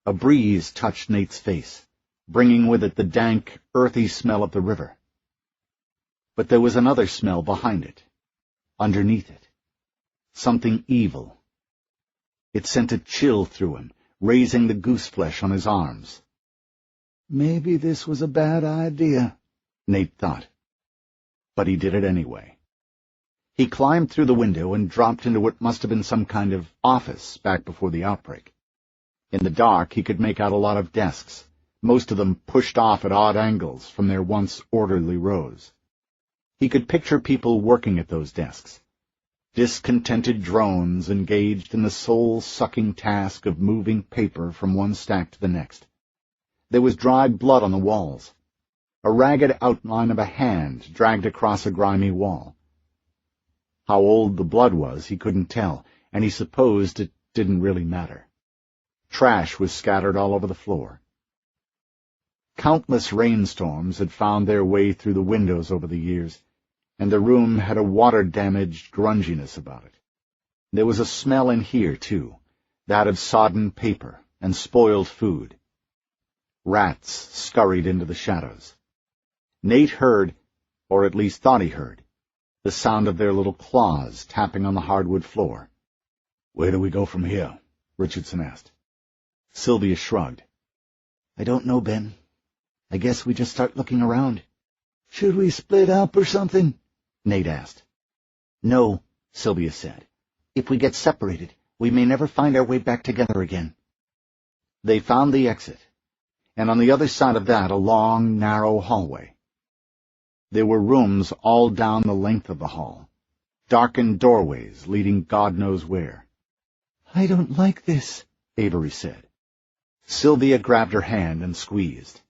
A breeze touched Nate's face, bringing with it the dank, earthy smell of the river. But there was another smell behind it, underneath it, something evil. It sent a chill through him, raising the goose-flesh on his arms. Maybe this was a bad idea, Nate thought. But he did it anyway. He climbed through the window and dropped into what must have been some kind of office back before the outbreak. In the dark, he could make out a lot of desks, most of them pushed off at odd angles from their once orderly rows. He could picture people working at those desks, discontented drones engaged in the soul-sucking task of moving paper from one stack to the next. There was dried blood on the walls, a ragged outline of a hand dragged across a grimy wall. How old the blood was he couldn't tell, and he supposed it didn't really matter. Trash was scattered all over the floor. Countless rainstorms had found their way through the windows over the years, and the room had a water-damaged grunginess about it. There was a smell in here, too, that of sodden paper and spoiled food. Rats scurried into the shadows. Nate heard, or at least thought he heard, the sound of their little claws tapping on the hardwood floor. "Where do we go from here?" Richardson asked. Sylvia shrugged. "I don't know, Ben. I guess we just start looking around." "Should we split up or something?" Nate asked. "No," Sylvia said. "If we get separated, we may never find our way back together again." They found the exit, and on the other side of that a long, narrow hallway. There were rooms all down the length of the hall, darkened doorways leading God knows where. "I don't like this," Avery said. Sylvia grabbed her hand and squeezed.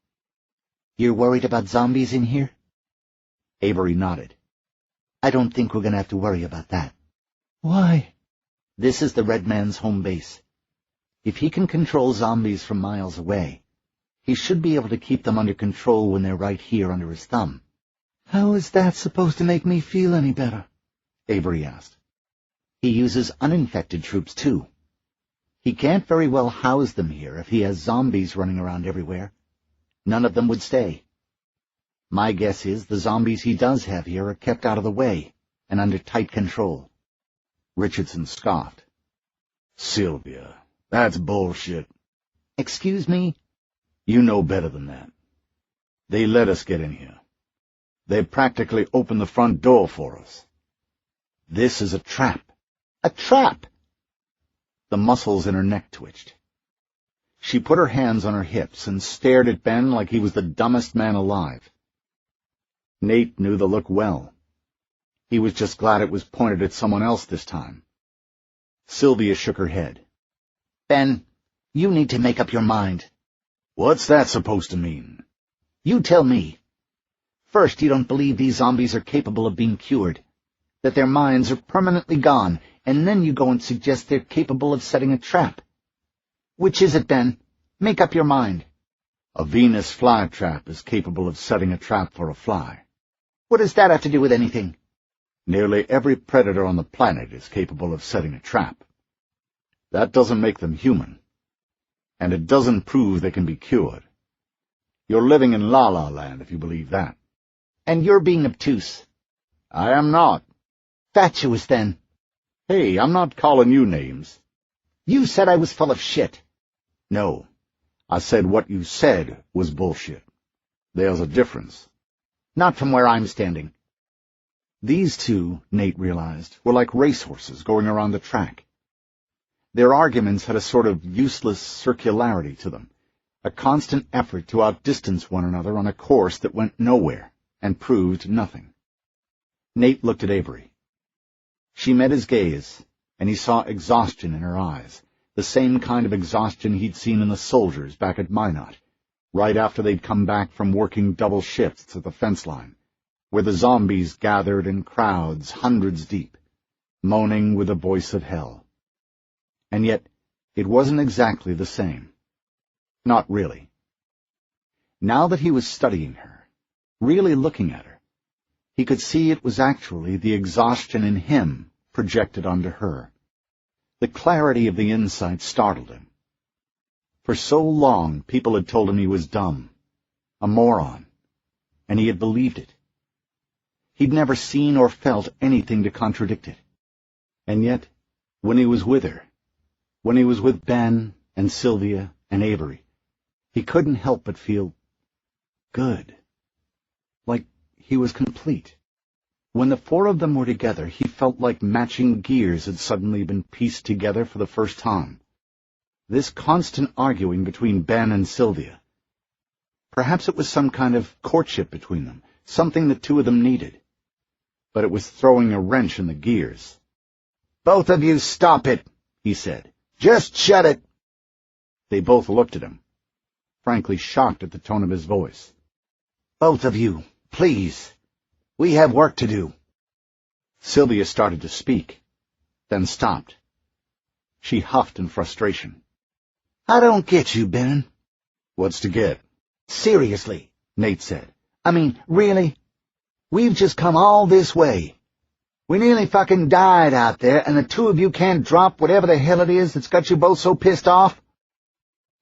"You're worried about zombies in here?" Avery nodded. "I don't think we're going to have to worry about that." "Why?" "This is the Red Man's home base. If he can control zombies from miles away, he should be able to keep them under control when they're right here under his thumb." "How is that supposed to make me feel any better?" Avery asked. "He uses uninfected troops, too. He can't very well house them here if he has zombies running around everywhere. None of them would stay. My guess is the zombies he does have here are kept out of the way and under tight control." Richardson scoffed. "Sylvia, that's bullshit." "Excuse me?" "You know better than that. They let us get in here. They practically opened the front door for us. This is a trap." "A trap?" The muscles in her neck twitched. She put her hands on her hips and stared at Ben like he was the dumbest man alive. Nate knew the look well. He was just glad it was pointed at someone else this time. Sylvia shook her head. "Ben, you need to make up your mind." "What's that supposed to mean?" "You tell me. First, you don't believe these zombies are capable of being cured, that their minds are permanently gone, and then you go and suggest they're capable of setting a trap. Which is it, Ben? Make up your mind." "A Venus flytrap is capable of setting a trap for a fly." "What does that have to do with anything?" "Nearly every predator on the planet is capable of setting a trap. That doesn't make them human, and it doesn't prove they can be cured. You're living in La La Land if you believe that." "And you're being obtuse." "I am not." "Fatuous, then." Hey, I'm not calling you names. You said I was full of shit. No, I said what you said was bullshit. There's a difference. Not from where I'm standing. These two, Nate realized, were like racehorses going around the track. Their arguments had a sort of useless circularity to them, a constant effort to outdistance one another on a course that went nowhere and proved nothing. Nate looked at Avery. She met his gaze, and he saw exhaustion in her eyes, the same kind of exhaustion he'd seen in the soldiers back at Minot, right after they'd come back from working double shifts at the fence line, where the zombies gathered in crowds hundreds deep, moaning with the voice of hell. And yet it wasn't exactly the same. Not really. Now that he was studying her, really looking at her, he could see it was actually the exhaustion in him projected onto her. The clarity of the insight startled him. For so long people had told him he was dumb, a moron, and he had believed it. He'd never seen or felt anything to contradict it. And yet, when he was with her, when he was with Ben and Sylvia and Avery, he couldn't help but feel good, like he was complete. When the four of them were together, he felt like matching gears had suddenly been pieced together for the first time. This constant arguing between Ben and Sylvia. Perhaps it was some kind of courtship between them, something the two of them needed. But it was throwing a wrench in the gears. "Both of you stop it," he said. "Just shut it." They both looked at him, frankly shocked at the tone of his voice. "Both of you, please. We have work to do." Sylvia started to speak, then stopped. She huffed in frustration. "I don't get you, Ben." "What's to get?" "Seriously," Nate said. "I mean, really? We've just come all this way. We nearly fucking died out there, and the two of you can't drop whatever the hell it is that's got you both so pissed off?"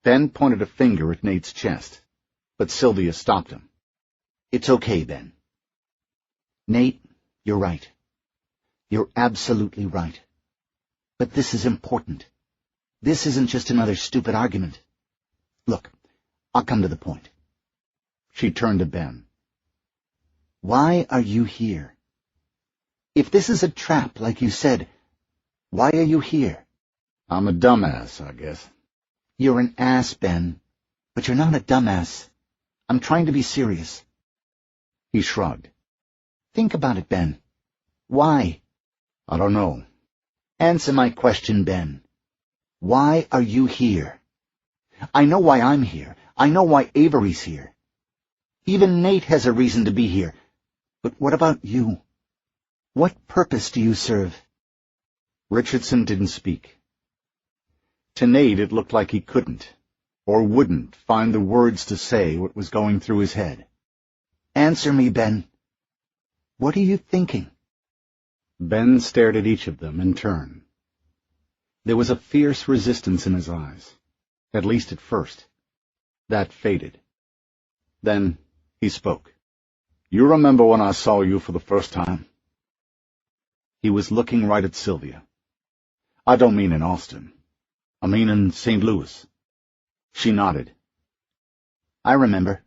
Ben pointed a finger at Nate's chest, but Sylvia stopped him. "It's okay, Ben. Nate, you're right. You're absolutely right. But this is important. This isn't just another stupid argument. Look, I'll come to the point." She turned to Ben. "Why are you here? If this is a trap, like you said, why are you here?" "I'm a dumbass, I guess." "You're an ass, Ben, but you're not a dumbass. I'm trying to be serious." He shrugged. "Think about it, Ben. Why?" "I don't know." "Answer my question, Ben. Why are you here? I know why I'm here. I know why Avery's here. Even Nate has a reason to be here. But what about you? What purpose do you serve?" Richardson didn't speak. To Nate it looked like he couldn't, or wouldn't, find the words to say what was going through his head. "Answer me, Ben. What are you thinking?" Ben stared at each of them in turn. There was a fierce resistance in his eyes, at least at first. That faded. Then he spoke. "You remember when I saw you for the first time?" He was looking right at Sylvia. "I don't mean in Austin. I mean in St. Louis." She nodded. "I remember.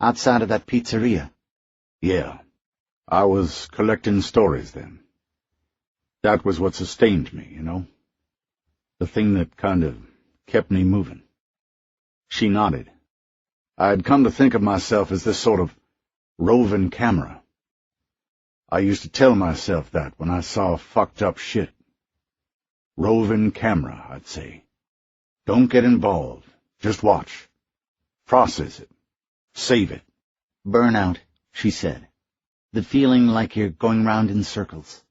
Outside of that pizzeria." "Yeah. I was collecting stories then. That was what sustained me, you know? The thing that kind of kept me moving." She nodded. "I had come to think of myself as this sort of roving camera. I used to tell myself that when I saw fucked up shit. Roving camera, I'd say. Don't get involved. Just watch. Process it. Save it." "Burnout," she said. "The feeling like you're going round in circles."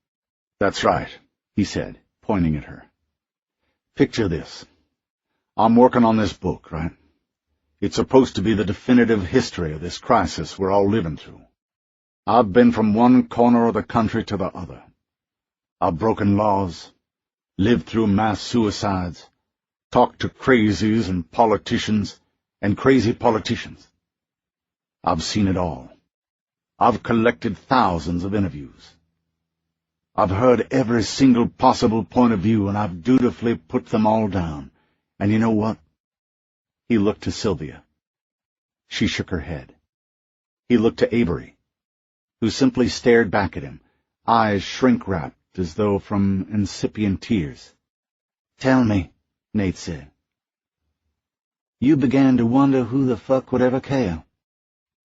"That's right," he said, pointing at her. "Picture this. I'm working on this book, right? It's supposed to be the definitive history of this crisis we're all living through. I've been from one corner of the country to the other. I've broken laws, lived through mass suicides, talked to crazies and politicians and crazy politicians. I've seen it all. I've collected thousands of interviews. I've heard every single possible point of view, and I've dutifully put them all down. And you know what? He looked to Sylvia. She shook her head. He looked to Avery, who simply stared back at him, eyes shrink-wrapped as though from incipient tears. Tell me, Nate said. You began to wonder who the fuck would ever care.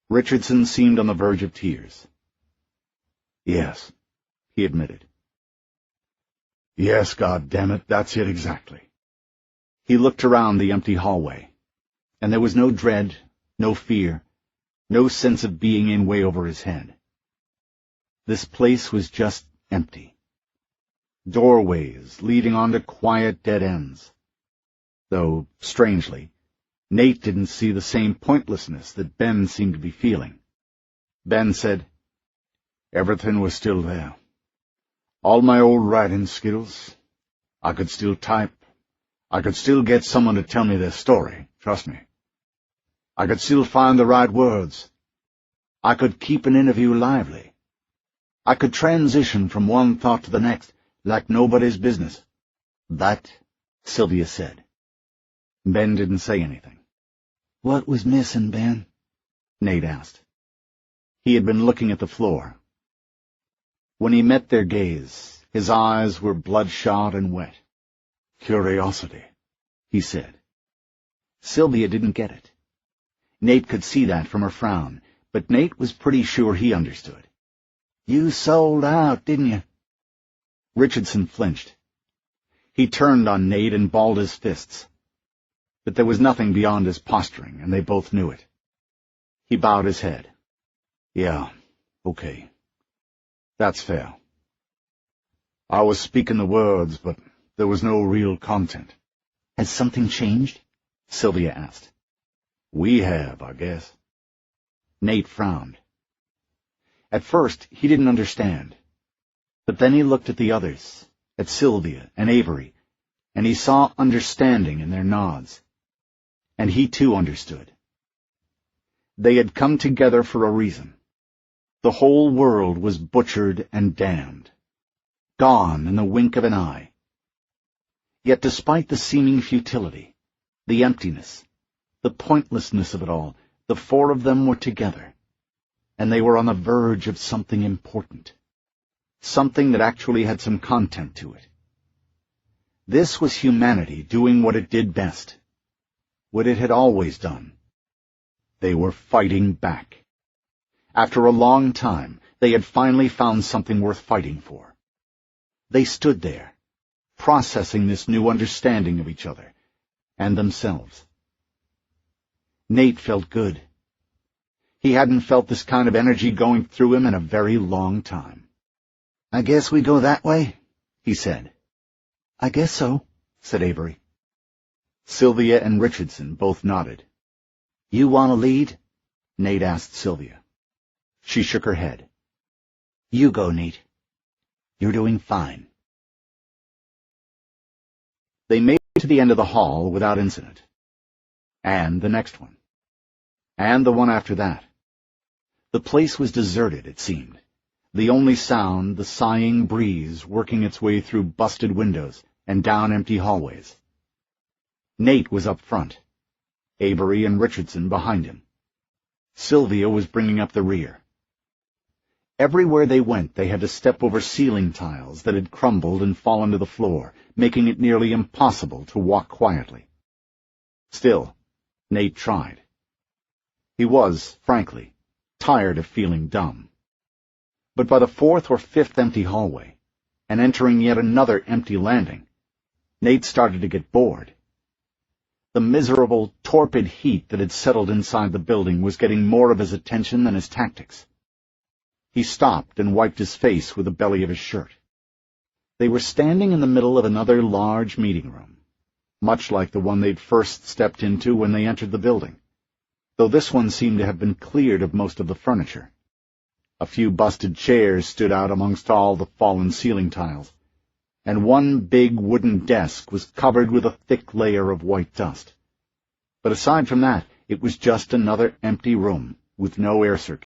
Richardson seemed on the verge of tears. Yes, he admitted. Yes, goddammit, that's it exactly. He looked around the empty hallway, and there was no dread, no fear, no sense of being in way over his head. This place was just empty. Doorways leading onto quiet dead ends. Though, strangely, Nate didn't see the same pointlessness that Ben seemed to be feeling. Ben said, Everything was still there. All my old writing skills. I could still type. I could still get someone to tell me their story, trust me. I could still find the right words. I could keep an interview lively. I could transition from one thought to the next like nobody's business. But, Sylvia said. Ben didn't say anything. What was missing, Ben? Nate asked. He had been looking at the floor. When he met their gaze, his eyes were bloodshot and wet. Curiosity, he said. Sylvia didn't get it. Nate could see that from her frown, but Nate was pretty sure he understood. You sold out, didn't you? Richardson flinched. He turned on Nate and balled his fists. But there was nothing beyond his posturing, and they both knew it. He bowed his head. Yeah, okay. That's fair. I was speaking the words, but there was no real content. Has something changed? Sylvia asked. We have, I guess. Nate frowned. At first, he didn't understand. But then he looked at the others, at Sylvia and Avery, and he saw understanding in their nods. And he too understood. They had come together for a reason. The whole world was butchered and damned, gone in the wink of an eye. Yet despite the seeming futility, the emptiness, the pointlessness of it all, the four of them were together, and they were on the verge of something important, something that actually had some content to it. This was humanity doing what it did best, what it had always done. They were fighting back. After a long time, they had finally found something worth fighting for. They stood there, processing this new understanding of each other and themselves. Nate felt good. He hadn't felt this kind of energy going through him in a very long time. I guess we go that way, he said. I guess so, said Avery. Sylvia and Richardson both nodded. You want to lead? Nate asked Sylvia. She shook her head. You go, Nate. You're doing fine. They made it to the end of the hall without incident. And the next one. And the one after that. The place was deserted, it seemed. The only sound, the sighing breeze working its way through busted windows and down empty hallways. Nate was up front, Avery and Richardson behind him. Sylvia was bringing up the rear. Everywhere they went, they had to step over ceiling tiles that had crumbled and fallen to the floor, making it nearly impossible to walk quietly. Still, Nate tried. He was, frankly, tired of feeling dumb. But by the fourth or fifth empty hallway, and entering yet another empty landing, Nate started to get bored. The miserable, torpid heat that had settled inside the building was getting more of his attention than his tactics. He stopped and wiped his face with the belly of his shirt. They were standing in the middle of another large meeting room, much like the one they'd first stepped into when they entered the building, though this one seemed to have been cleared of most of the furniture. A few busted chairs stood out amongst all the fallen ceiling tiles, and one big wooden desk was covered with a thick layer of white dust. But aside from that, it was just another empty room with no air circulation.